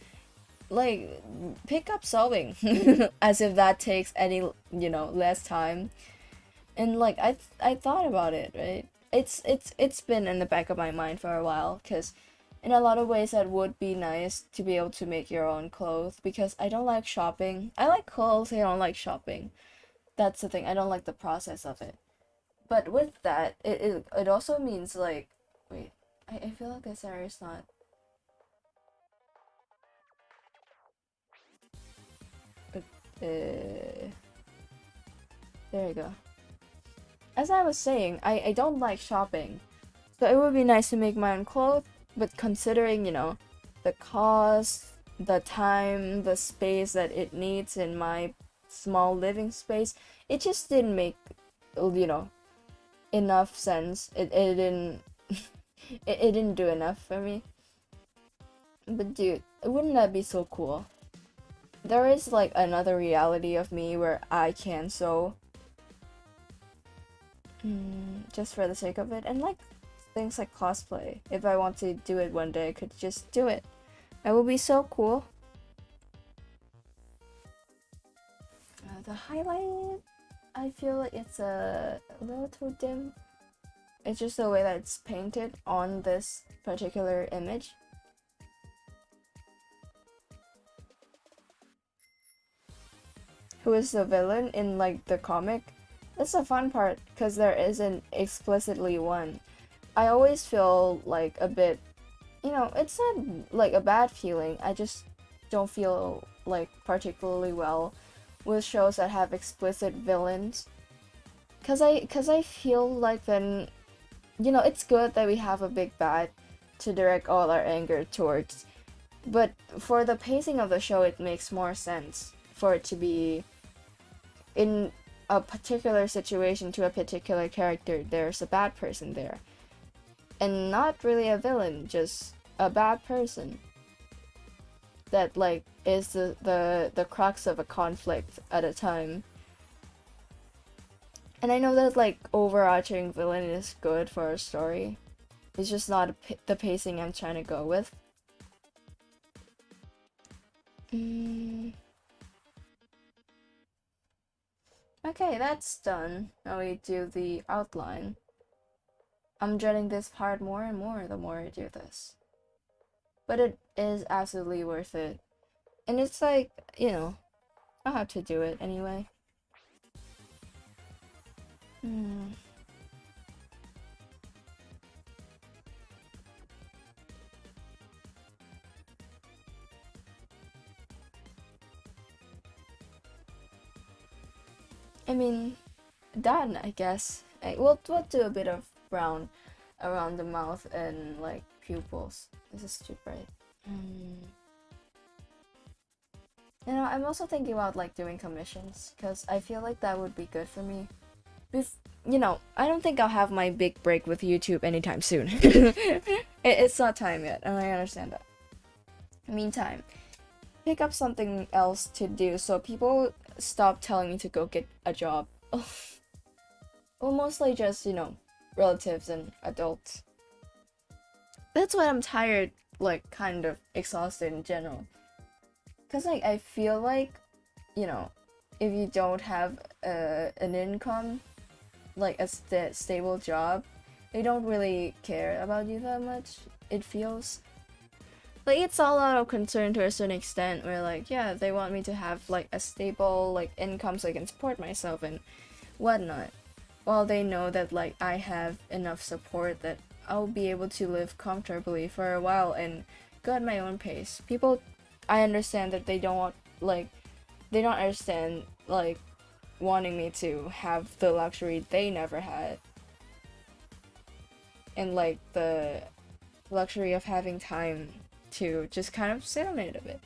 pick up sewing as if that takes any, you know, less time. And like I thought about it, right? It's been in the back of my mind for a while, because in a lot of ways that would be nice to be able to make your own clothes, because I don't like shopping. I like clothes, I don't like shopping. That's the thing, I don't like the process of it. But with that, it also means like, wait, I feel like this area is not, but there you go. As I was saying, I don't like shopping. So it would be nice to make my own clothes, but considering, you know, the cost, the time, the space that it needs in my small living space, it just didn't make, you know, enough sense. It didn't it didn't do enough for me. But dude, wouldn't that be so cool? There is like another reality of me where I can sew, just for the sake of it, and like things like cosplay. If I want to do it one day, I could just do it. That would be so cool. The highlight. I feel like it's a little too dim. It's just the way that it's painted on this particular image. Who is the villain in like the comic? That's the fun part because there isn't explicitly one. I always feel like a bit, you know, it's not like a bad feeling. I just don't feel like particularly well with shows that have explicit villains. Cause I feel like then, you know, it's good that we have a big bad to direct all our anger towards. But for the pacing of the show, it makes more sense for it to be in a particular situation to a particular character. There's a bad person there. And not really a villain, just a bad person. That like is the crux of a conflict at a time. And I know that like overarching villain is good for a story. It's just not the pacing I'm trying to go with. Okay, that's done. Now we do the outline. I'm dreading this part more and more the more I do this. But it is absolutely worth it. And it's like, you know, I'll have to do it anyway. I mean, done, I guess. We'll do a bit of brown around the mouth and like pupils. This is too bright. You know, I'm also thinking about like doing commissions because I feel like that would be good for me. You know, I don't think I'll have my big break with YouTube anytime soon. It's not time yet, and I understand that. Meantime, pick up something else to do so people stop telling me to go get a job. Well, mostly just, you know, relatives and adults. That's why I'm tired, like, kind of exhausted in general. Because, like, I feel like, you know, if you don't have an income, like a stable job, they don't really care about you that much, it feels. Like, it's all out of concern to a certain extent, where, like, yeah, they want me to have, like, a stable, like, income so I can support myself and whatnot. While they know that, like, I have enough support that I'll be able to live comfortably for a while and go at my own pace. People, I understand that they don't want, like, they don't understand, like, wanting me to have the luxury they never had. And, like, the luxury of having time to just kind of sit on it a bit.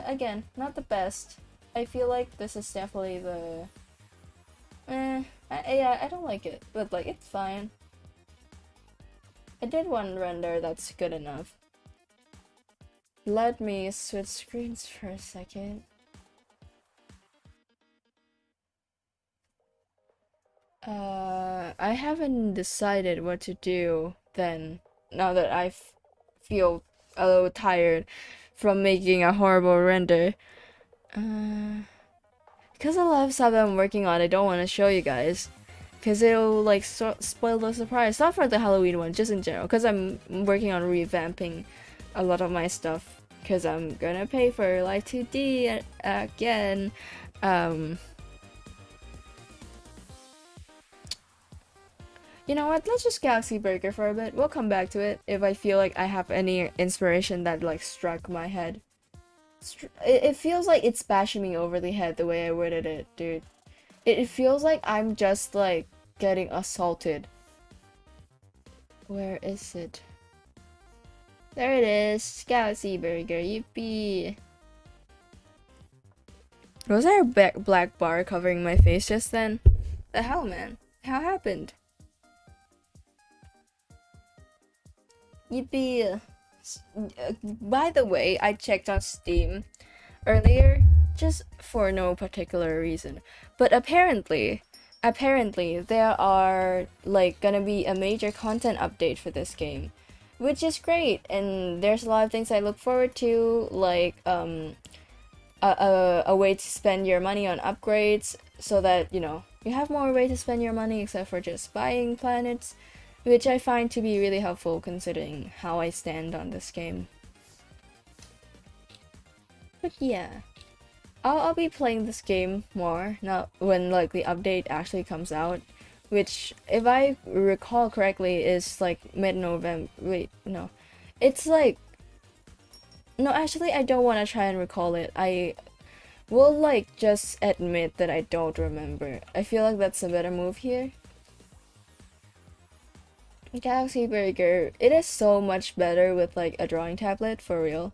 Again, not the best. I feel like this is definitely the... yeah, I don't like it, but like, it's fine. I did one render that's good enough. Let me switch screens for a second. I haven't decided what to do then, now that I feel a little tired from making a horrible render. Because a lot of stuff that I'm working on, I don't want to show you guys. Because it'll like spoil the surprise. Not for the Halloween one, just in general. Because I'm working on revamping a lot of my stuff. Because I'm gonna pay for Live 2D again. You know what, let's just Galaxy Breaker for a bit. We'll come back to it if I feel like I have any inspiration that like struck my head. It feels like it's bashing me over the head the way I worded it, dude. It feels like I'm just like getting assaulted. Where is it? There it is, Galaxy Burger, yippee. Was there a black bar covering my face just then? The hell, man? How happened? Yippee. By the way, I checked on Steam earlier, just for no particular reason. But apparently there are like gonna be a major content update for this game, which is great, and there's a lot of things I look forward to, like a way to spend your money on upgrades so that, you know, you have more way to spend your money except for just buying planets, which I find to be really helpful considering how I stand on this game. But yeah, I'll be playing this game more now when like the update actually comes out, which if I recall correctly is like mid-November. Wait, no. It's like no, actually I don't want to try and recall it. I will like just admit that I don't remember. I feel like that's a better move here. Galaxy Burger, it is so much better with like a drawing tablet for real.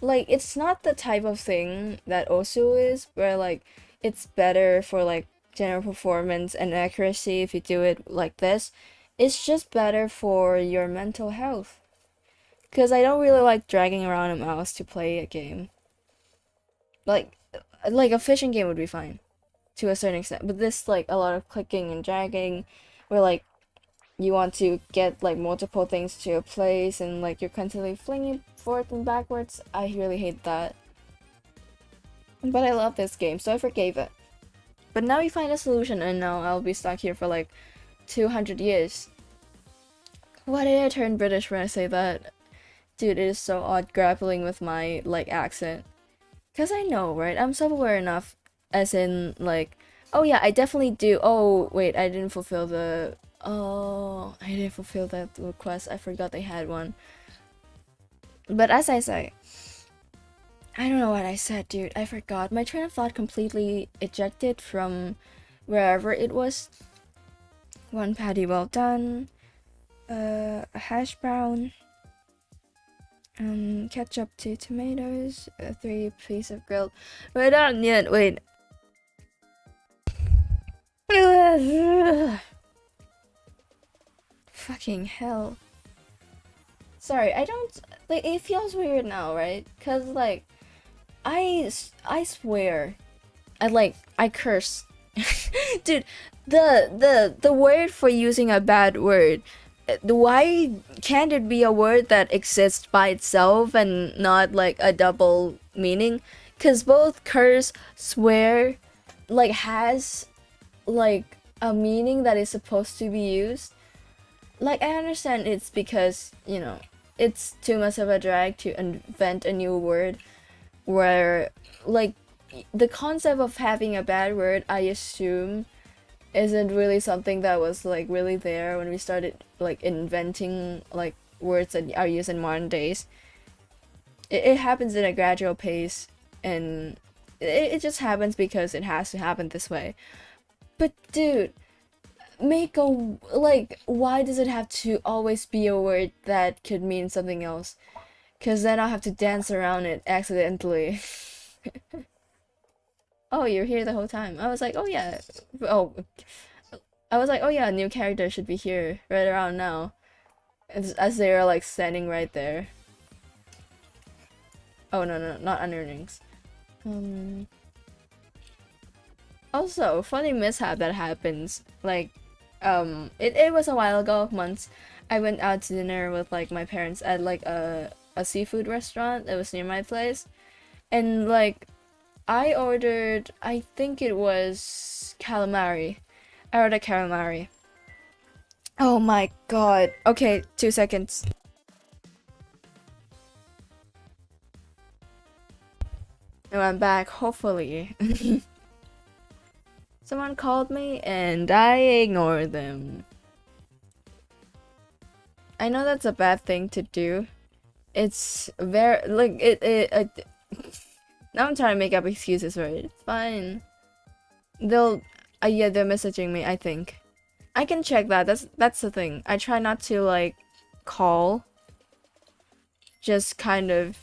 Like it's not the type of thing that Osu is, where like it's better for like general performance and accuracy if you do it like this. It's just better for your mental health. Cause I don't really like dragging around a mouse to play a game. Like a fishing game would be fine to a certain extent, but this like a lot of clicking and dragging, where like you want to get like multiple things to a place and like you're constantly flinging forth and backwards. I really hate that. But I love this game, so I forgave it. But now we find a solution and now I'll be stuck here for like 200 years. Why did I turn British when I say that? Dude, it is so odd grappling with my like accent. Cause I know, right? I'm self-aware enough as in like, oh yeah, I definitely do. Oh wait, I didn't fulfill the oh, I didn't fulfill that request. I forgot they had one. But as I say, I don't know what I said, dude. I forgot. My train of thought completely ejected from wherever it was. One patty well done. A hash brown. Ketchup, 2 tomatoes. 3 pieces of grilled. Wait, not yet. Wait. Fucking hell. Sorry, I don't like it feels weird now, right? Cuz like I swear I curse. Dude, the word for using a bad word, why can't it be a word that exists by itself and not like a double meaning? Cuz both curse, swear like has like a meaning that is supposed to be used. Like I understand it's because, you know, it's too much of a drag to invent a new word where like the concept of having a bad word, I assume, isn't really something that was like really there when we started like inventing like words that are used in modern days. It happens in a gradual pace and it just happens because it has to happen this way. But dude, make a like why does it have to always be a word that could mean something else? Cause then I'll have to dance around it accidentally. Oh, you're here the whole time. I was like, oh yeah. Oh, I was like, oh yeah, a new character should be here right around now. As they're like standing right there. Oh no, not unearnings. Also, funny mishap that happens. Like, it was a while ago, months. I went out to dinner with like my parents at like a seafood restaurant that was near my place, and like I ordered, I think it was calamari. I ordered calamari. Oh my god. Okay, 2 seconds. And I'm back, hopefully. Someone called me and I ignored them. I know that's a bad thing to do. It's very like now I'm trying to make up excuses for it. It's fine. They'll yeah, they're messaging me, I think. I can check that. That's the thing. I try not to like call. Just kind of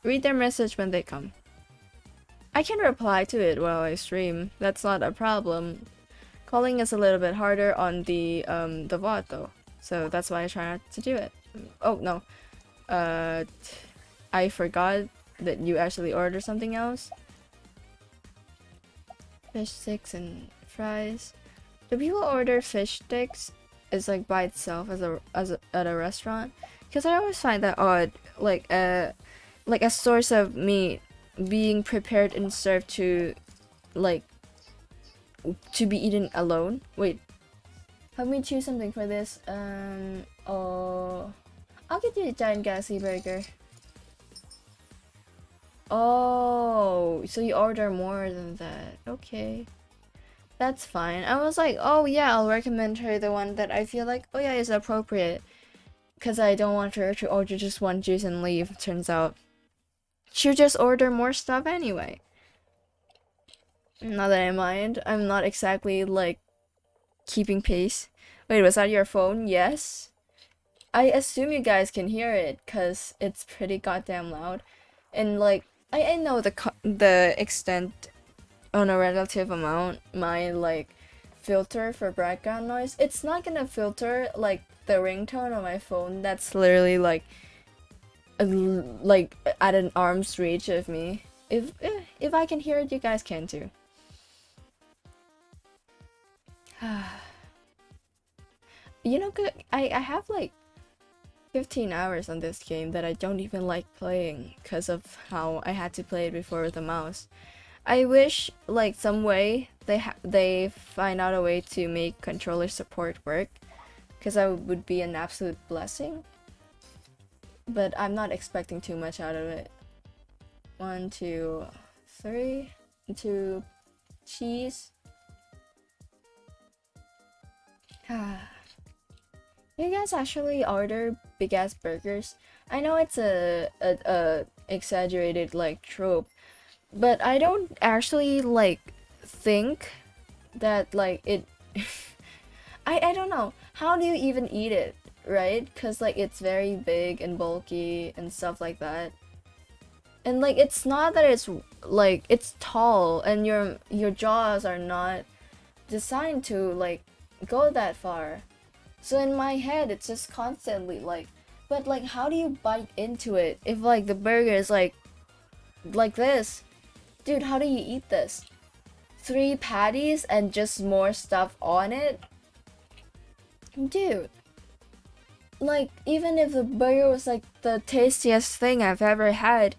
read their message when they come. I can reply to it while I stream. That's not a problem. Calling is a little bit harder on the VOD though. So that's why I try not to do it. Oh no. I forgot that you actually ordered something else. Fish sticks and fries. Do people order fish sticks as like by itself as a at a restaurant? Because I always find that odd. Like a source of meat being prepared and served to, like, to be eaten alone. Wait, help me choose something for this. Oh, I'll get you a giant gassy burger. Oh, so you order more than that. Okay. That's fine. I was like, oh yeah, I'll recommend her the one that I feel like, oh yeah, is appropriate. Because I don't want her to order just one juice and leave. Turns out she'll just order more stuff anyway. Not that I mind. I'm not exactly like keeping pace. Wait, was that your phone? Yes. I assume you guys can hear it because it's pretty goddamn loud. And like, I know the extent on a relative amount my like filter for background noise. It's not gonna filter like the ringtone on my phone. That's literally like at an arm's reach of me. If I can hear it, you guys can too. You know, I have like 15 hours on this game that I don't even like playing because of how I had to play it before with a mouse. I wish like some way they find out a way to make controller support work, because that would be an absolute blessing. But I'm not expecting too much out of it. 1, 2, 3, 2, cheese. You guys actually order big ass burgers? I know it's a exaggerated like trope, but I don't actually like think that like it I don't know, how do you even eat it, right? Because like it's very big and bulky and stuff like that, and like it's not that it's like it's tall and your jaws are not designed to like go that far. So in my head it's just constantly like, but like how do you bite into it if like the burger is like this? Dude, how do you eat this? 3 patties and just more stuff on it? Dude. Like, even if the burger was like the tastiest thing I've ever had,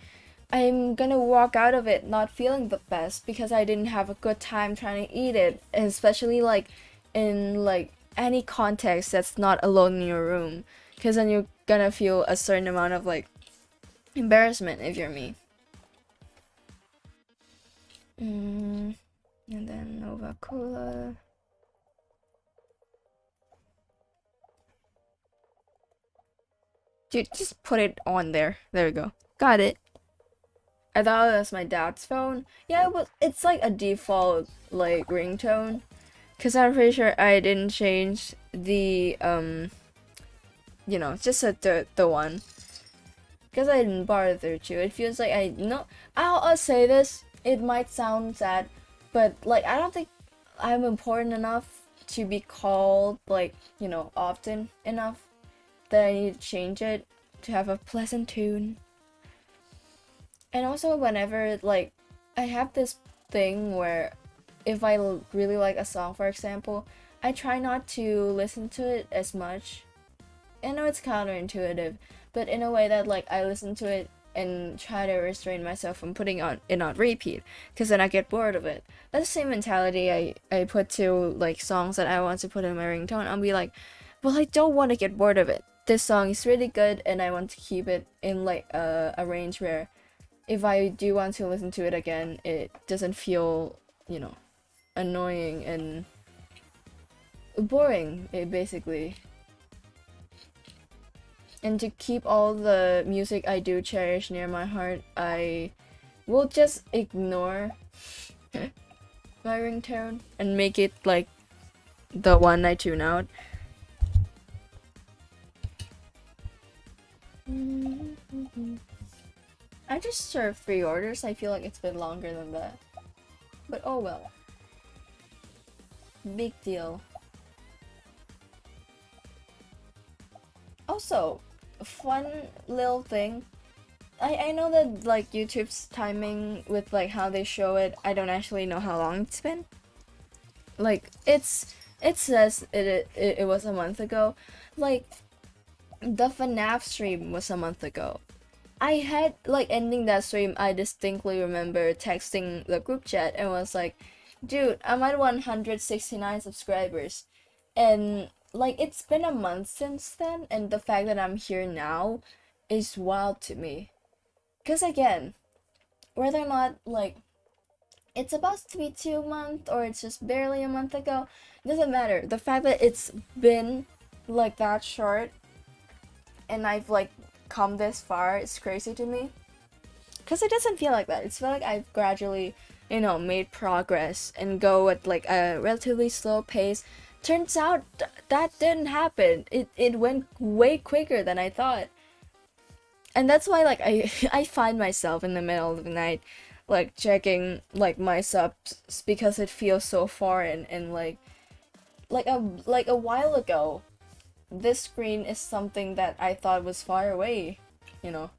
I'm gonna walk out of it not feeling the best because I didn't have a good time trying to eat it, especially like in like any context that's not alone in your room, because then you're gonna feel a certain amount of like embarrassment if you're me. And then Nova Cola. Dude, just put it on there. There we go. Got it. I thought it was my dad's phone. Yeah, it's like a default like ringtone. Cause I'm pretty sure I didn't change the you know, just the one. Cause I didn't bother to. It feels like I know. I'll say this. It might sound sad, but like I don't think I'm important enough to be called like, you know, often enough that I need to change it to have a pleasant tune. And also whenever like I have this thing where if I really like a song, for example, I try not to listen to it as much. I know it's counterintuitive, but in a way that like I listen to it and try to restrain myself from putting it on repeat, because then I get bored of it. That's the same mentality I put to like songs that I want to put in my ringtone. I'll be like, well, I don't want to get bored of it. This song is really good and I want to keep it in like a range where if I do want to listen to it again, it doesn't feel, you know, annoying and boring, basically. And to keep all the music I do cherish near my heart, I will just ignore my ringtone and make it like the one I tune out. I just served 3 orders. I feel like it's been longer than that. But oh well. Big deal. Also, fun little thing. I know that like YouTube's timing with like how they show it, I don't actually know how long it's been. Like it says it was a month ago. Like the FNAF stream was a month ago. I had like ending that stream, I distinctly remember texting the group chat and was like, dude, I'm at 169 subscribers. And like it's been a month since then, and the fact that I'm here now is wild to me. Because again, whether or not like it's supposed to be 2 months or it's just barely a month ago, doesn't matter. The fact that it's been like that short and I've like come this far is crazy to me. Because it doesn't feel like that. It's feel like I've gradually, made progress and go at like a relatively slow pace. Turns out that didn't happen. It went way quicker than I thought. And that's why like I find myself in the middle of the night like checking like my subs because it feels so foreign and like a while ago this screen is something that I thought was far away, you know.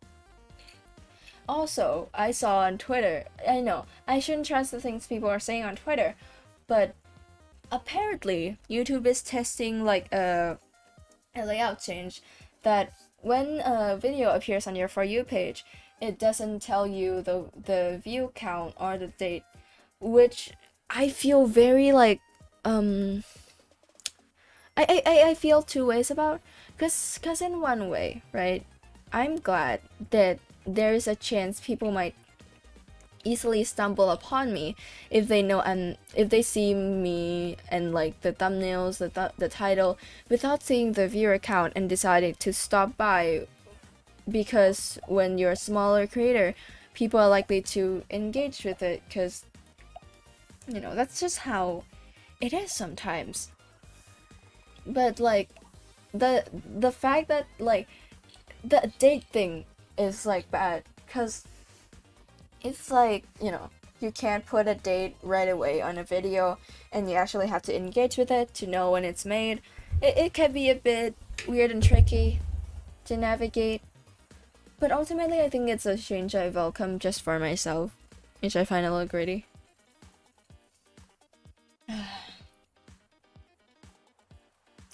Also, I saw on Twitter, I know, I shouldn't trust the things people are saying on Twitter, but apparently YouTube is testing like a layout change that when a video appears on your For You page, it doesn't tell you the view count or the date, which I feel very like I feel two ways about, cause in one way, right, I'm glad that there is a chance people might easily stumble upon me if they know and if they see me and like the thumbnails, the title, without seeing the viewer count and deciding to stop by, because when you're a smaller creator, people are likely to engage with it because that's just how it is sometimes. But like the fact that like the date thing is like bad because it's like, you can't put a date right away on a video and you actually have to engage with it to know when it's made. It can be a bit weird and tricky to navigate, but ultimately I think it's a change I welcome just for myself, which I find a little gritty.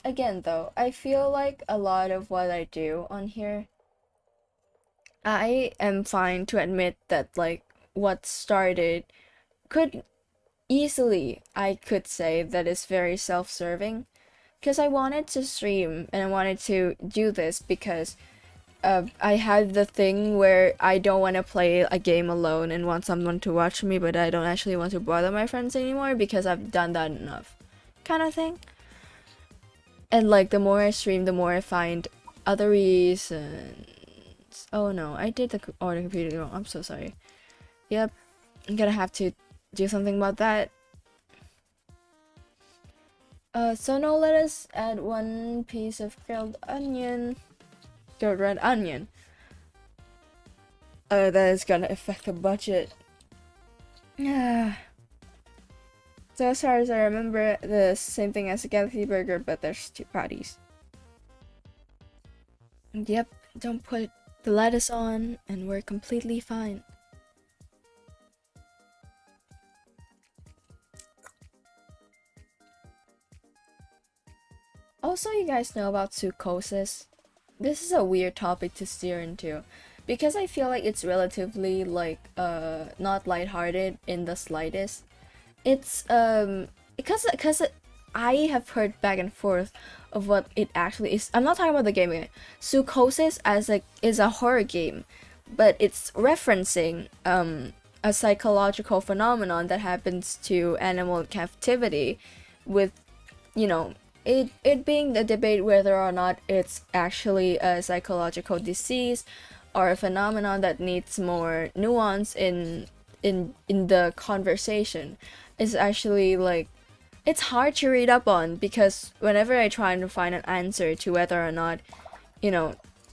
Again though, I feel like a lot of what I do on here, I am fine to admit that like what started could easily, I could say that is very self-serving, because I wanted to stream and I wanted to do this because I had the thing where I don't want to play a game alone and want someone to watch me, but I don't actually want to bother my friends anymore because I've done that enough, kind of thing. And like the more I stream, the more I find other reasons. Oh no, I did the order computer wrong. I'm so sorry. Yep, I'm gonna have to do something about that. So now let us add 1 piece of grilled red onion. That is gonna affect the budget. Yeah. So as far as I remember, the same thing as a Galaxy burger, but there's 2 patties. Yep, don't put the lettuce on, and we're completely fine. Also, you guys know about psychosis? This is a weird topic to steer into, because I feel like it's relatively like not lighthearted in the slightest. It's because I have heard back and forth of what it actually is. I'm not talking about the game yet. Psychosis as is a horror game, but it's referencing a psychological phenomenon that happens to animal captivity, with it being the debate whether or not it's actually a psychological disease or a phenomenon that needs more nuance in the conversation. Is actually like, it's hard to read up on, because whenever I try to find an answer to whether or not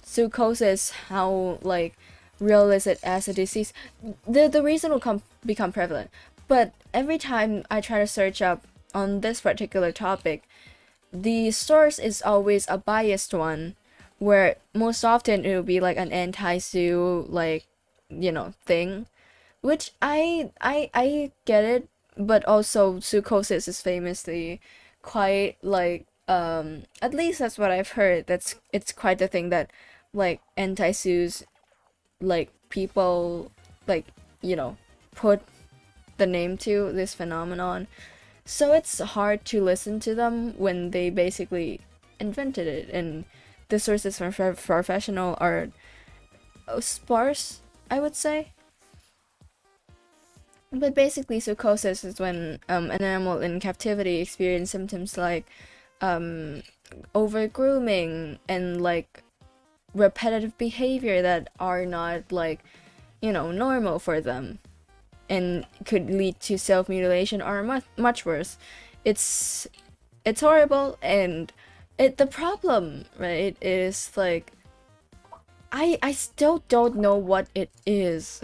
psychosis, how like real is it as a disease, the reason will become prevalent. But every time I try to search up on this particular topic, the source is always a biased one, where most often it will be like an anti-zoo like thing, which I get it, but also psychosis is famously quite like at least that's what I've heard, it's quite the thing that like anti-zoos like people like put the name to this phenomenon. So it's hard to listen to them when they basically invented it, and the sources from professional are sparse, I would say. But basically, psychosis is when an animal in captivity experiences symptoms like over grooming and like repetitive behavior that are not like normal for them, and could lead to self-mutilation or much worse. It's it's horrible, and the problem, right, is like I still don't know what it is.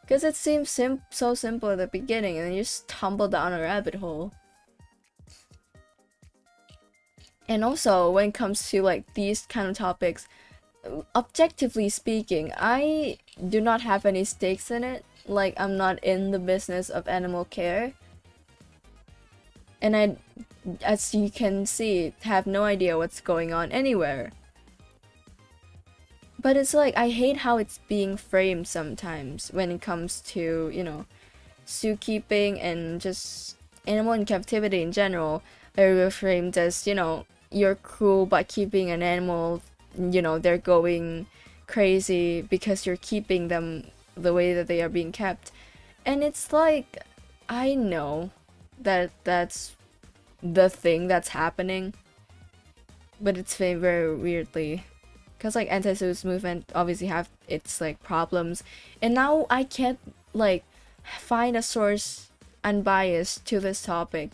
Because it seems so simple at the beginning, and then you just tumble down a rabbit hole. And also, when it comes to like these kind of topics, objectively speaking, I do not have any stakes in it. Like, I'm not in the business of animal care. And I, as you can see, have no idea what's going on anywhere. But it's like, I hate how it's being framed sometimes when it comes to, zookeeping and just animal in captivity in general. Are framed as, you're cruel by keeping an animal, they're going crazy because you're keeping them the way that they are being kept. And it's like, I know that that's the thing that's happening, but it's very weirdly, because like anti-zoos movement obviously have its like problems, and now I can't like find a source unbiased to this topic.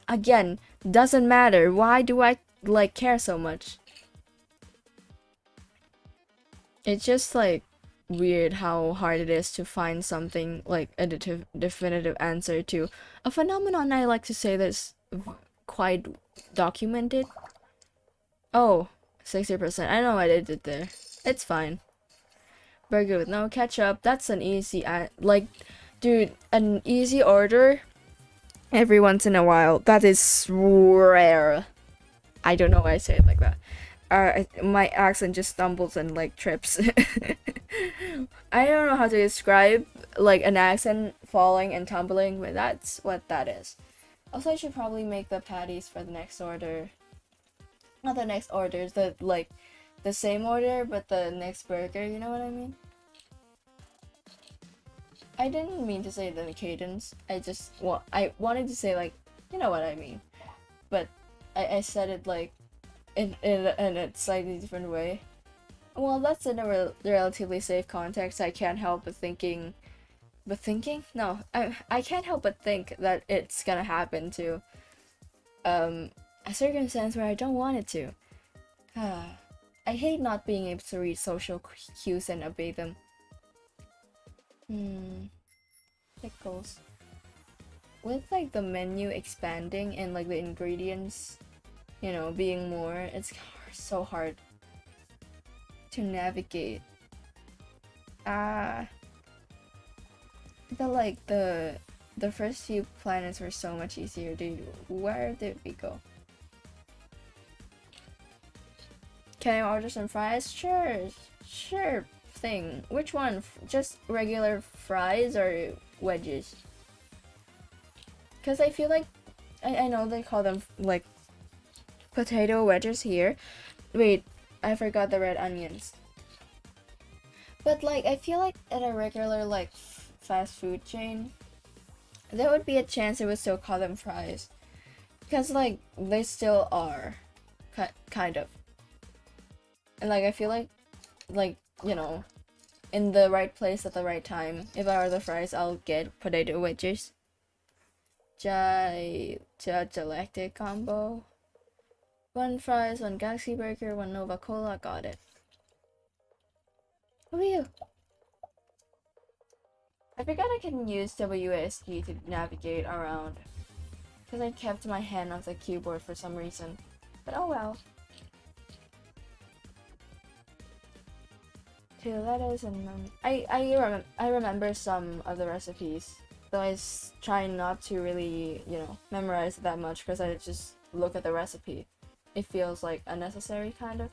Again, doesn't matter. Why do I like care so much? It's just like weird how hard it is to find something like a definitive answer to a phenomenon I like to say that's quite documented. Oh, 60%. I know what I did there. It's fine. Burger with no ketchup. That's an easy like, dude, an easy order every once in a while. That is rare. I don't know why I say it like that. My accent just stumbles and like trips. I don't know how to describe like an accent falling and tumbling, but that's what that is. Also, I should probably make the patties for the next order. Not the next orders, the same order, but the next burger. You know what I mean? I didn't mean to say it in a cadence. I wanted to say like, you know what I mean, but I said it like in a slightly different way. Well, that's in a relatively safe context. I can't help but thinking. No, I can't help but think that it's gonna happen to a circumstance where I don't want it to. I hate not being able to read social cues and obey them. Pickles. With like the menu expanding and like the ingredients, being more, it's so hard to navigate. The first few planets were so much easier, dude. Where did we go? Can I order some fries? Sure thing. Which one? Just regular fries or wedges? Because I feel like I know they call them like potato wedges here. Wait, I forgot the red onions. But like, I feel like at a regular like fast food chain, there would be a chance it would still call them fries, because like they still are, kind of. And like I feel like in the right place at the right time. If I order fries, I'll get potato wedges. Galactic combo. 1 fries, 1 Galaxy Burger, 1 Nova Cola. Got it. Who are you? I forgot I can use WASD to navigate around, because I kept my hand off the keyboard for some reason. But oh well. 2 lettuce and I remember some of the recipes, though I try not to really memorize it that much, because I just look at the recipe. It feels like unnecessary, kind of.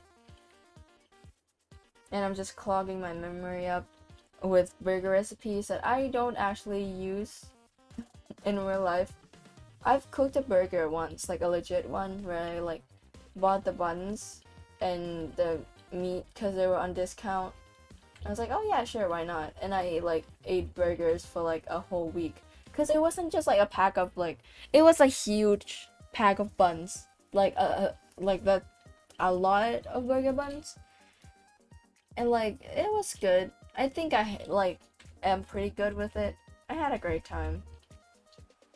and I'm just clogging my memory up with burger recipes that I don't actually use in real life. I've cooked a burger once, like a legit one, where I like bought the buns and the meat because they were on discount. I was like, oh yeah, sure, why not? And I like ate burgers for like a whole week because it wasn't just like a pack of like, it was a huge pack of buns, like that, a lot of burger buns, and like it was good. I think I like am pretty good with it. I had a great time,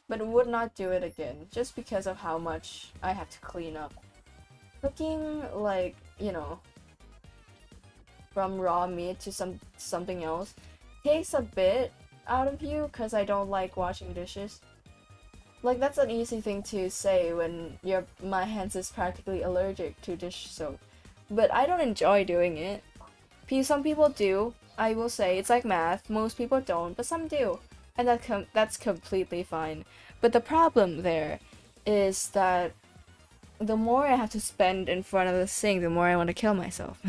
but would not do it again just because of how much I have to clean up. Cooking, like, you know, from raw meat to something else takes a bit out of you because I don't like washing dishes. Like, that's an easy thing to say when my hands is practically allergic to dish soap, but I don't enjoy doing it. Some people do. I will say it's like math. Most people don't, but some do, and that's completely fine. But the problem there is that the more I have to spend in front of the sink, the more I want to kill myself.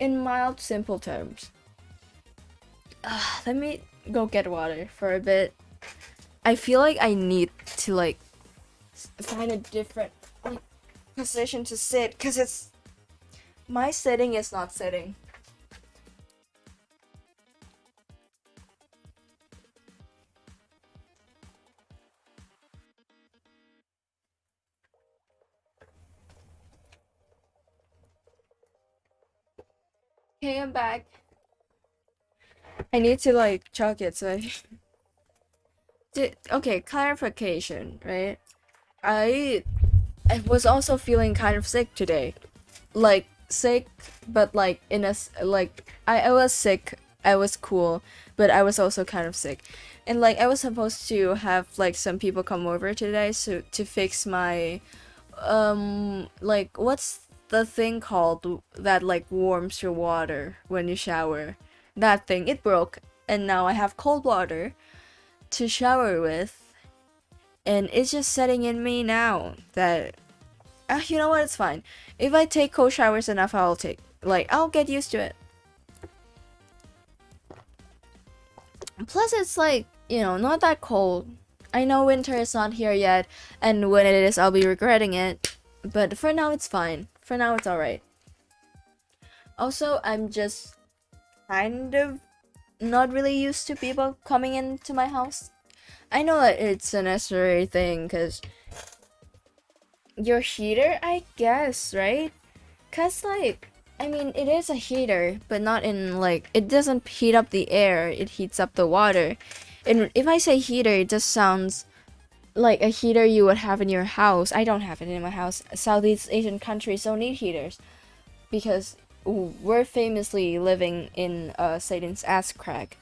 In mild, simple terms. Let me go get water for a bit. I feel like I need to like find a different like position to sit because it's my sitting is not sitting. Okay, I'm back. I need to like chug it so okay, clarification, right? I was also feeling kind of sick today. Like sick, but like in a like I was sick. I was cool, but I was also kind of sick. And like I was supposed to have like some people come over today so to fix my like what's the thing called that like warms your water when you shower? That thing, it broke, and now I have cold water to shower with, and it's just setting in me now that you know what, it's fine. If I take cold showers enough, I'll get used to it. Plus it's like, you know, not that cold. I know winter is not here yet, and when it is I'll be regretting it, but for now it's fine. For now it's alright. Also, I'm just kind of not really used to people coming into my house. I know that it's a necessary thing because your heater, I guess, right? Cause like, I mean, it is a heater, but not in like, it doesn't heat up the air, it heats up the water. And if I say heater, it just sounds like a heater you would have in your house. I don't have it in my house. Southeast Asian countries don't need heaters because we're famously living in Satan's ass crack.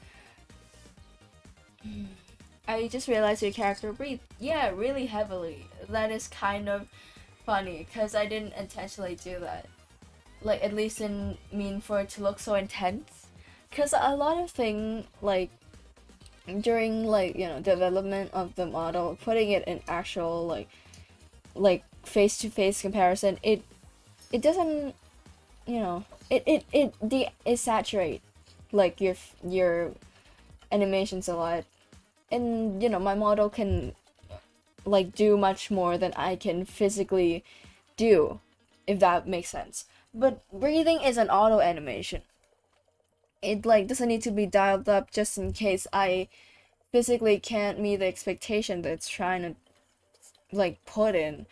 I just realized your character breathed. Yeah, really heavily. That is kind of funny because I didn't intentionally do that. Like, at least didn't mean for it to look so intense. Because a lot of things, like, during, like, you know, development of the model, putting it in actual, like face-to-face comparison, it doesn't, you know, it saturate, like, your animations a lot. And, you know, my model can, like, do much more than I can physically do, if that makes sense. But breathing is an auto animation. It like doesn't need to be dialed up just in case I physically can't meet the expectation that it's trying to like put in.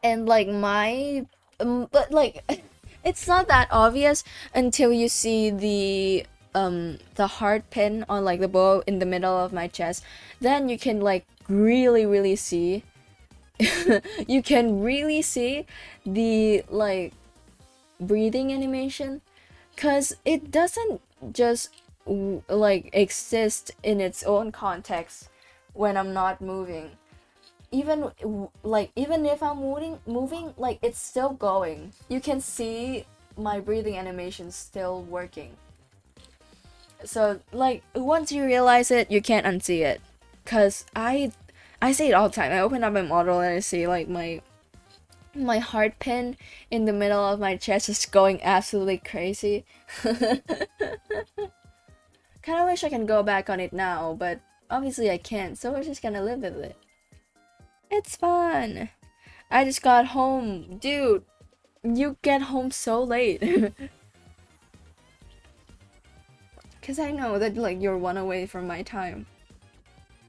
And like but like it's not that obvious until you see the heart pin on like the bow in the middle of my chest. Then you can like really see you can really see the like breathing animation, cuz it doesn't just like exist in its own context when I'm not moving. Even even if I'm moving, like it's still going. You can see my breathing animation still working. So like once you realize it, you can't unsee it. Cuz I see it all the time. I open up my model and I see like my My heart pin in the middle of my chest is going absolutely crazy. Kinda wish I can go back on it now, but obviously I can't, so we're just gonna live with it. It's fun. I just got home. Dude, you get home so late. Cause I know that like you're one away from my time.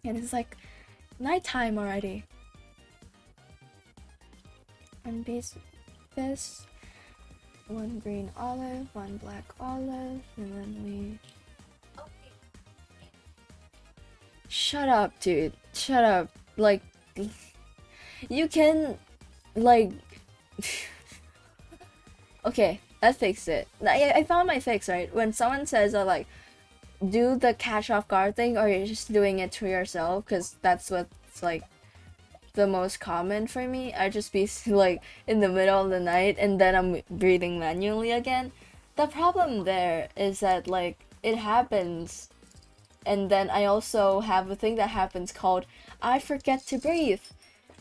And it's like nighttime already. And this one green olive, one black olive, and then we shut up, dude. Shut up. Like you can like okay, I fixed it. I found my fix, right? When someone says like do the catch off guard thing, or you're just doing it to yourself, because that's what's like the most common for me. I just be like in the middle of the night and then I'm breathing manually again. The problem there is that like it happens, and then I also have a thing that happens called I forget to breathe,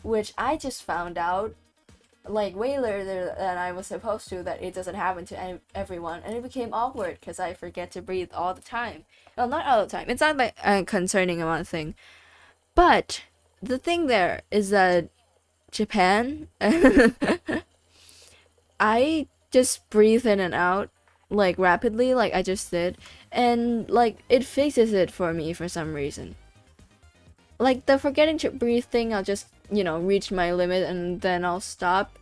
which I just found out like way later than I was supposed to, that it doesn't happen to everyone, and it became awkward because I forget to breathe all the time. Well, not all the time. It's not like a concerning amount of thing, but the thing there is that Japan, I just breathe in and out like rapidly, like I just did, and like it fixes it for me for some reason. Like the forgetting to breathe thing, I'll just, you know, reach my limit and then I'll stop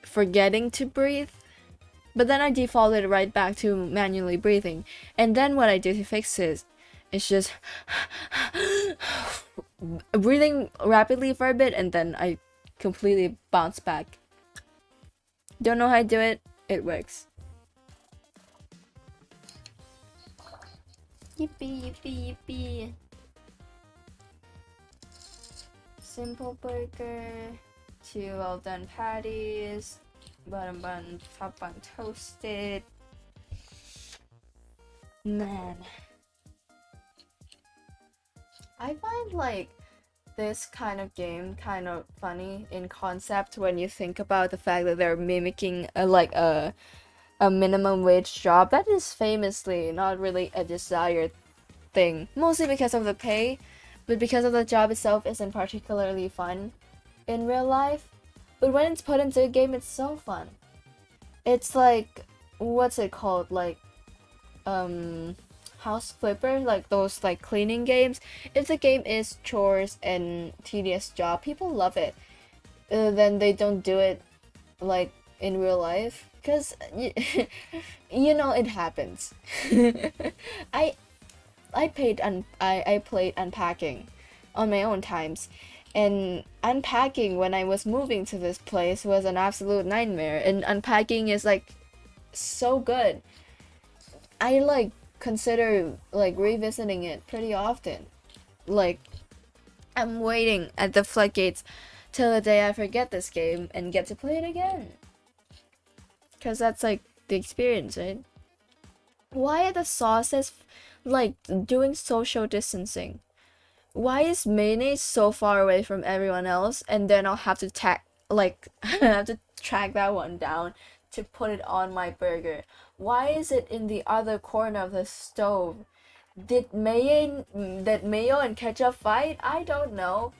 forgetting to breathe. But then I defaulted right back to manually breathing. And then what I do to fix it is just breathing rapidly for a bit, and then I completely bounce back. Don't know how I do it, it works. Yippee, yippee, yippee. Simple burger, 2 well done patties, bottom bun, top bun toasted. Man, I find like this kind of game kind of funny in concept when you think about the fact that they're mimicking a minimum wage job that is famously not really a desired thing, mostly because of the pay, but because of the job itself isn't particularly fun in real life. But when it's put into a game, it's so fun. It's like, what's it called, like house flipper, like those like cleaning games. If the game is chores and tedious job, people love it. Then they don't do it like in real life, because you know it happens. I played unpacking on my own times, and unpacking when I was moving to this place was an absolute nightmare, and unpacking is like so good. I like consider like revisiting it pretty often. Like I'm waiting at the floodgates till the day I forget this game and get to play it again, because that's like the experience, right? Why are the sauces like doing social distancing? Why is mayonnaise so far away from everyone else, and then I'll have to have to track that one down to put it on my burger? Why is it in the other corner of the stove? Did mayo and ketchup fight? I don't know.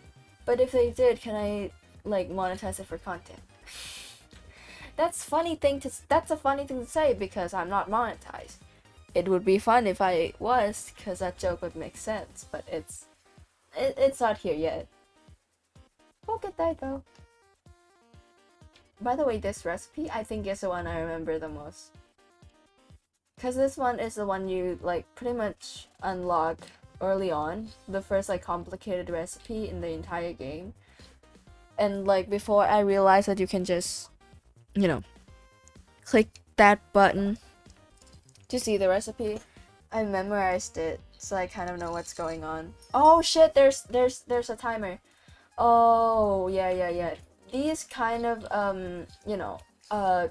But if they did, can I like monetize it for content? That's a funny thing to say because I'm not monetized. It would be fun if I was, because that joke would make sense, but it's not here yet. We'll get there though. By the way, this recipe I think is the one I remember the most, because this one is the one you like pretty much unlock early on, the first like complicated recipe in the entire game. And like before I realized that you can just, you know, click that button to see the recipe, I memorized it, so I kind of know what's going on. Oh shit, there's a timer. Oh yeah. These kind of you know,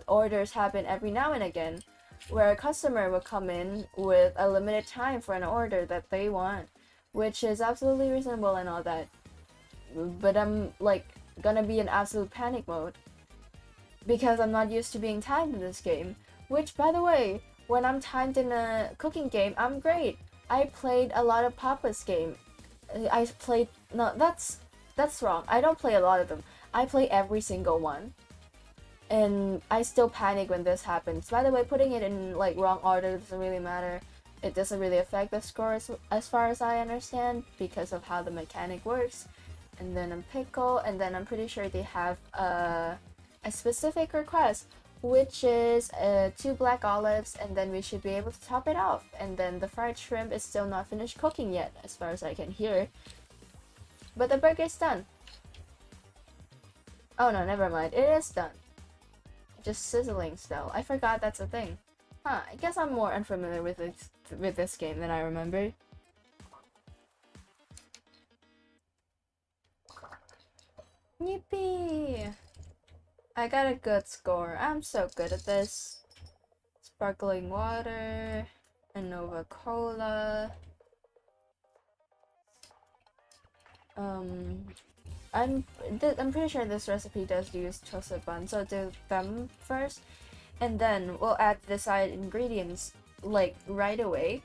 orders happen every now and again, where a customer will come in with a limited time for an order that they want, which is absolutely reasonable and all that. But I'm like gonna be in absolute panic mode because I'm not used to being timed in this game. Which, by the way, when I'm timed in a cooking game, I'm great. I played a lot of Papa's game. I played no, that's wrong. I don't play a lot of them. I play every single one. And I still panic when this happens. By the way, putting it in like wrong order doesn't really matter. It doesn't really affect the score as far as I understand because of how the mechanic works. And then a pickle, and then I'm pretty sure they have a specific request, which is 2 black olives, and then we should be able to top it off. And then the fried shrimp is still not finished cooking yet, as far as I can hear. But the burger's done. Oh no, never mind. It is done. Just sizzling still. I forgot that's a thing. Huh, I guess I'm more unfamiliar with this game than I remember. Yippee! I got a good score. I'm so good at this. Sparkling water, a Nova Cola. I'm pretty sure this recipe does use toasted bun, so do them first, and then we'll add the side ingredients like right away,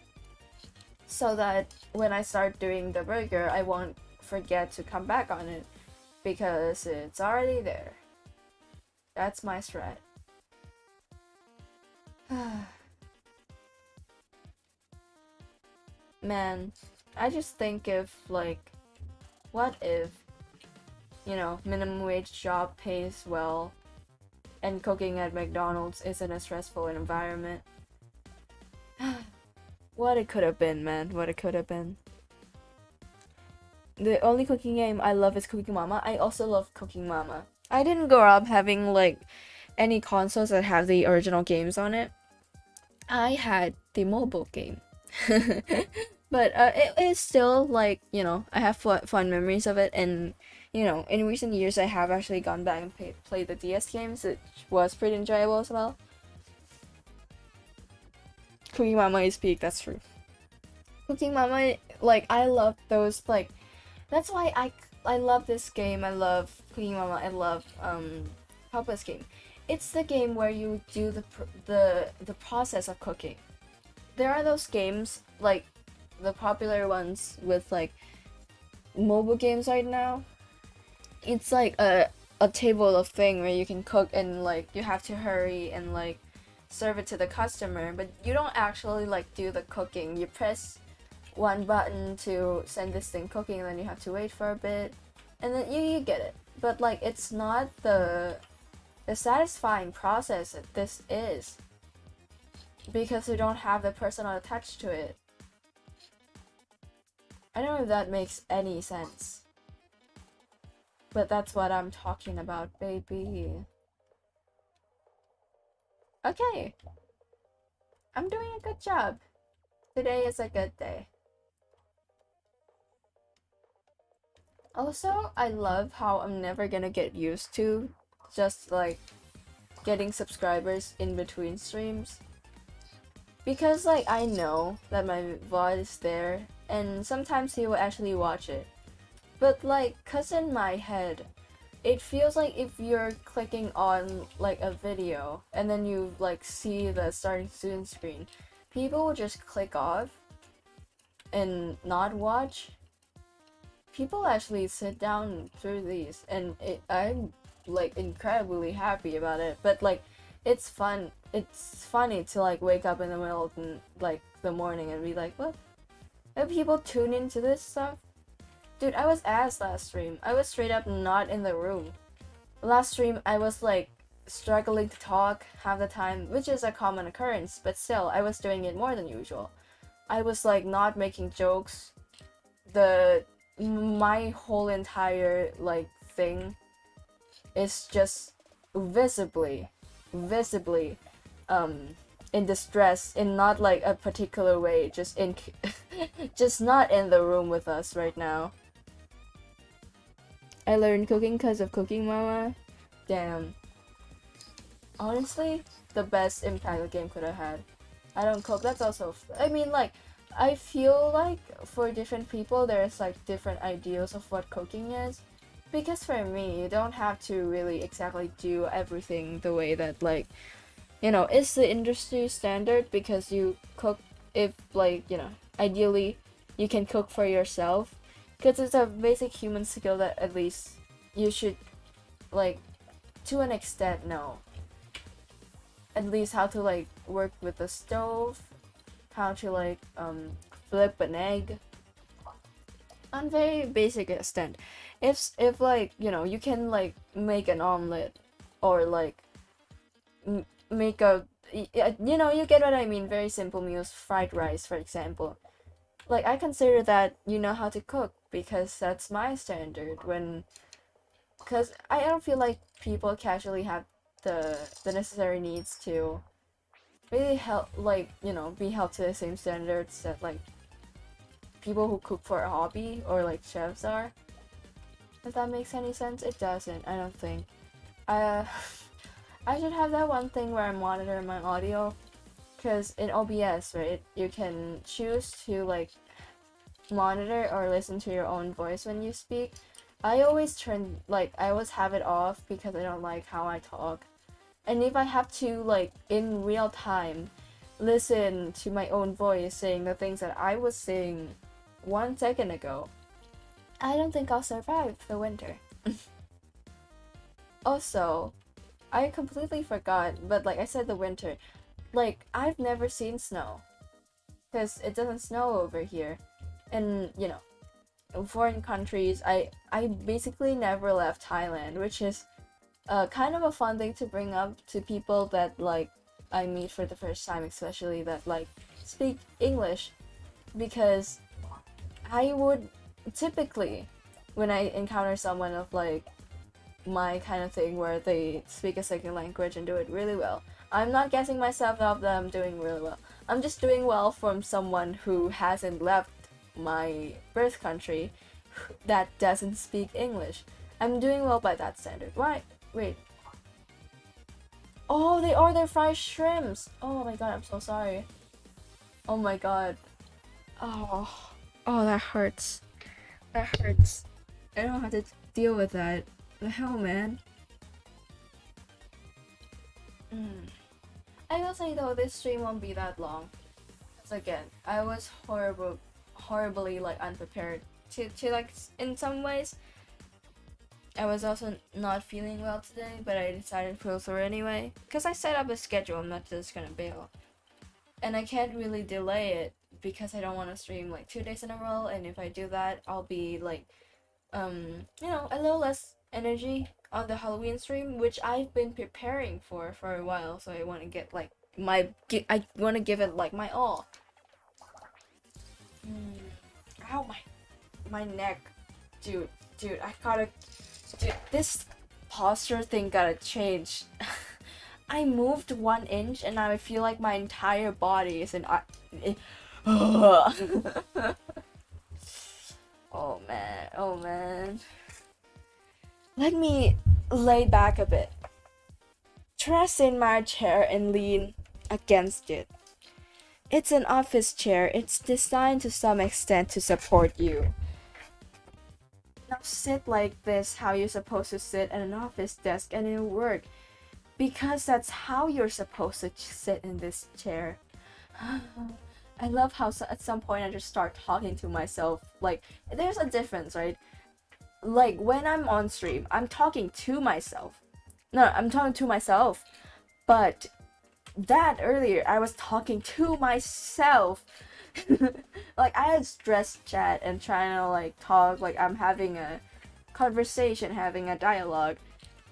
so that when I start doing the burger, I won't forget to come back on it because it's already there. That's my strat. Man, I just think if like, what if, you know, minimum wage job pays well and cooking at McDonald's isn't a stressful environment. What it could have been, man. What it could have been. The only cooking game I love is Cooking Mama. I also love Cooking Mama. I didn't grow up having like any consoles that have the original games on it. I had the mobile game. But it is still like, you know, I have fun memories of it, and you know, in recent years I have actually gone back and played the DS games, which was pretty enjoyable as well. Cooking Mama is peak, that's true. Cooking Mama, like, I love those, like, that's why I love this game. I love Cooking Mama. I love Papa's game. It's the game where you do the process of cooking. There are those games like the popular ones with like mobile games right now. It's like a table of thing where you can cook, and like you have to hurry and like serve it to the customer, but you don't actually like do the cooking. You press one button to send this thing cooking, and then you have to wait for a bit, and then you get it. But like, it's not the satisfying process that this is, because you don't have the personal touch to it. I don't know if that makes any sense, but that's what I'm talking about, baby. Okay, I'm doing a good job. Today is a good day. Also, I love how I'm never gonna get used to just like getting subscribers in between streams, because like I know that my VOD is there and sometimes he will actually watch it, but like, cause in my head it feels like if you're clicking on like a video and then you like see the starting student screen, people will just click off and not watch. People actually sit down through these, and I'm like incredibly happy about it. But like, it's fun. It's funny to like wake up in the middle of like the morning and be like, what? Have people tune into this stuff? Dude, I was ass last stream. I was straight up not in the room. Last stream, I was like struggling to talk half the time, which is a common occurrence, but still, I was doing it more than usual. I was like not making jokes. My whole entire like thing is just visibly in distress, in not like a particular way, just in just not in the room with us right now. I learned cooking because of Cooking Mama. Damn. Honestly, the best impact the game could have had. I don't cook, that's also I mean, like, I feel like for different people there's like different ideals of what cooking is. because for me, you don't have to really exactly do everything the way that, like, you know, it's the industry standard, because you cook, if, like, you know, ideally you can cook for yourself, because it's a basic human skill that at least you should, like, to an extent know. At least how to, like, work with the stove, how to, like, flip an egg, on very basic extent. If like, you know, you can, like, make an omelet, or like make a, you know, you get what I mean, very simple meals, fried rice for example. Like, I consider that you know how to cook, because that's my standard. When, because I don't feel like people casually have the necessary needs to really help, like, you know, be held to the same standards that, like, people who cook for a hobby or, like, chefs are. If that makes any sense. It doesn't, I don't think. I I should have that one thing where I monitor my audio, because in OBS, right, you can choose to, like, monitor or listen to your own voice when you speak. I always I always have it off, because I don't like how I talk. And if I have to, like, in real time listen to my own voice saying the things that I was saying 1 second ago, I don't think I'll survive the winter. Also, I completely forgot, but, like, I said the winter. Like, I've never seen snow, because it doesn't snow over here. And, you know, in foreign countries, I basically never left Thailand, which is kind of a fun thing to bring up to people that, like, I meet for the first time, especially that, like, speak English, because I would typically, when I encounter someone of, like, my kind of thing where they speak a second language and do it really well, I'm not guessing myself up that I'm doing really well. I'm just doing well from someone who hasn't left my birth country, that doesn't speak English. I'm doing well by that standard. Why? Wait. Oh, they ordered fried shrimps. Oh my god, I'm so sorry. Oh my god. Oh. Oh, that hurts. That hurts. I don't have to deal with that. The hell, man. I will say though, this stream won't be that long. Because again, I was horribly, like, unprepared to like, in some ways. I was also not feeling well today, but I decided to pull through anyway. Because I set up a schedule, I'm not just gonna bail. And I can't really delay it, because I don't want to stream, like, 2 days in a row, and if I do that, I'll be, like, you know, a little less energy on the Halloween stream, which I've been preparing for a while, so I want to get, like, I want to give it, like, my all. Ow, my neck. Dude, I gotta, dude, this posture thing gotta change. I moved 1 inch and I feel like my entire body is in, oh man. Let me lay back a bit. Press in my chair and lean against it. It's an office chair. It's designed to some extent to support you. Now sit like this, how you're supposed to sit at an office desk, and it'll work. Because that's how you're supposed to sit in this chair. I love how at some point I just start talking to myself. Like, there's a difference, right? Like, when I'm on stream, I'm talking to myself. No, I'm talking to myself. But that earlier, I was talking to myself. Like, I had stress chat and trying to, like, talk, like I'm having a conversation, having a dialogue.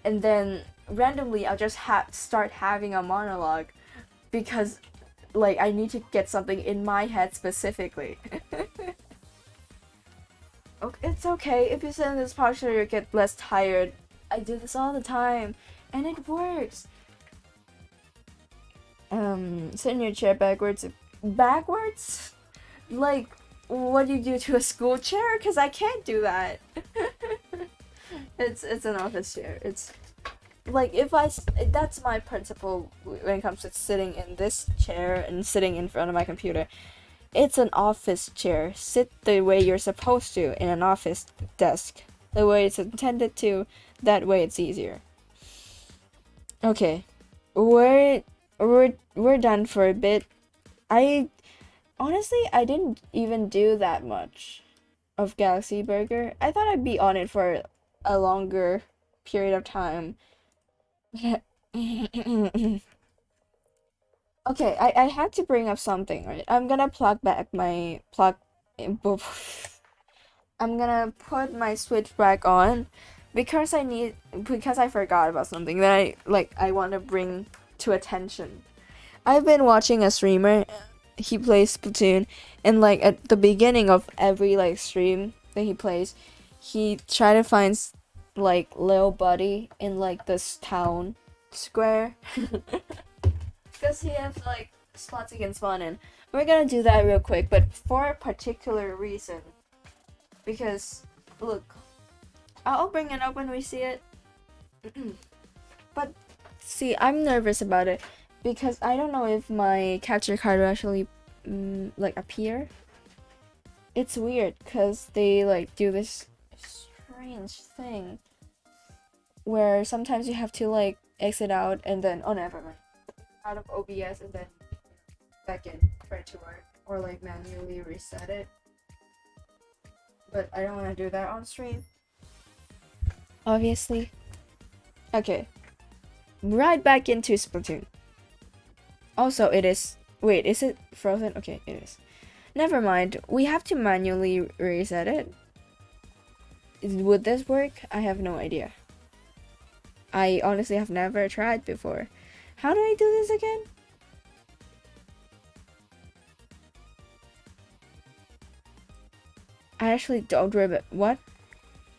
And then randomly, I'll just start having a monologue, because, like, I need to get something in my head specifically. Okay, it's okay. If you sit in this posture, you get less tired. I do this all the time, and it works. Sit in your chair backwards. Backwards? Like, what do you do to a school chair? Because I can't do that. It's an office chair. It's like, that's my principle when it comes to sitting in this chair and sitting in front of my computer. It's an office chair. Sit the way you're supposed to in an office desk. the way it's intended to. That way it's easier. Okay, we're done for a bit. I honestly I didn't even do that much of Galaxy Burger. I thought I'd be on it for a longer period of time. Okay, I had to bring up something, right? I'm gonna plug back my plug. I'm gonna put my Switch back on because I forgot about something that I want to bring to attention. I've been watching a streamer. He plays Splatoon, and like at the beginning of every like stream that he plays, he try to find like little buddy in like this town square. Because he has like spots he can spawn in. We're gonna do that real quick, but for a particular reason. Because, look, I'll bring it up when we see it. But, see, I'm nervous about it. Because I don't know if my capture card will actually, like, appear. It's weird, because they, like, do this strange thing. Where sometimes you have to, like, exit out and then, oh, never mind. Out of OBS and then back in for it to work, or like manually reset it. But I don't want to do that on stream, obviously. Okay, right back into Splatoon. Also, it is. Wait, is it frozen? Okay, it is. Never mind. We have to manually reset it. Would this work? I have no idea. I honestly have never tried before. How do I do this again? I actually don't remember. What?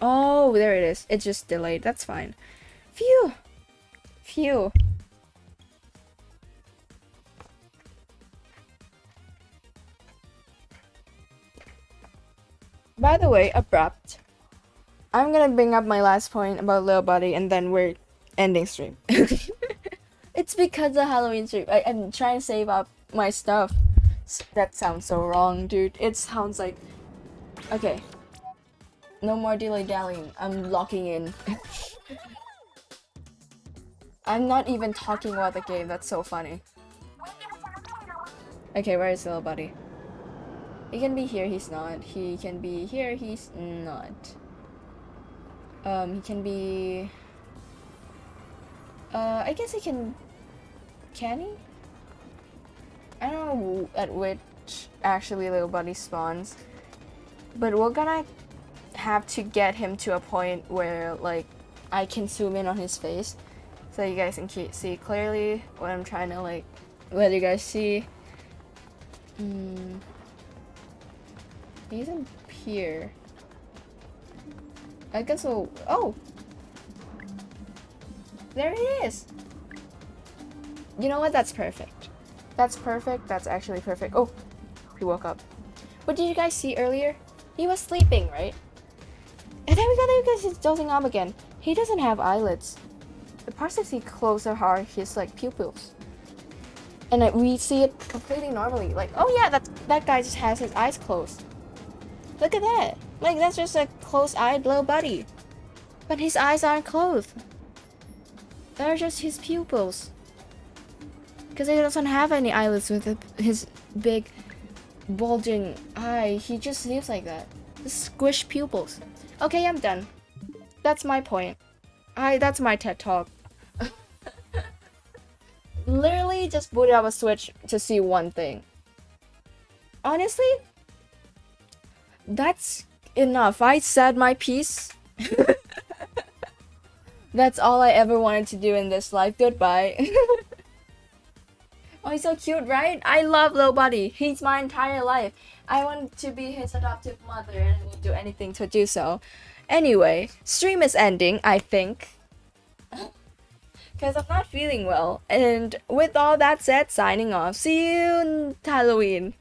Oh, there it is. It's just delayed. That's fine. Phew. Phew. By the way, abrupt. I'm gonna bring up my last point about Lil Buddy and then we're ending stream. It's because of Halloween stream. I'm trying to save up my stuff. That sounds so wrong, dude. It sounds like... Okay. No more dilly-dallying. I'm locking in. I'm not even talking about the game. That's so funny. Okay, where is Lil Buddy? He can be here, he's not. He can be here, he's not. He can be... I guess he can... Can he? I don't know at which actually Lil Buddy spawns. But we're gonna have to get him to a point where, like, I can zoom in on his face. So you guys can see clearly what I'm trying to, like, let you guys see. He isn't here. I guess we'll... Oh! There he is! You know what? That's perfect. That's perfect. That's actually perfect. Oh! He woke up. What did you guys see earlier? He was sleeping, right? And then we got because he's dozing off again. He doesn't have eyelids. The parts that see closer are his, like, pupils. And we see it completely normally. Like, oh yeah, that guy just has his eyes closed. Look at that. Like, that's just a closed-eyed little buddy. But his eyes aren't closed. They're just his pupils. Because he doesn't have any eyelids with his big, bulging eye. He just sleeps like that. Just squished pupils. Okay, I'm done. That's my point. That's my TED Talk. Literally just booted up a Switch to see one thing. Honestly, that's enough. I said my piece. That's all I ever wanted to do in this life. Goodbye. Oh, he's so cute, right? I love Lil Buddy. He's my entire life. I want to be his adoptive mother and I would do anything to do so. Anyway, stream is ending, I think. Because I'm not feeling well. And with all that said, signing off. See you in Halloween.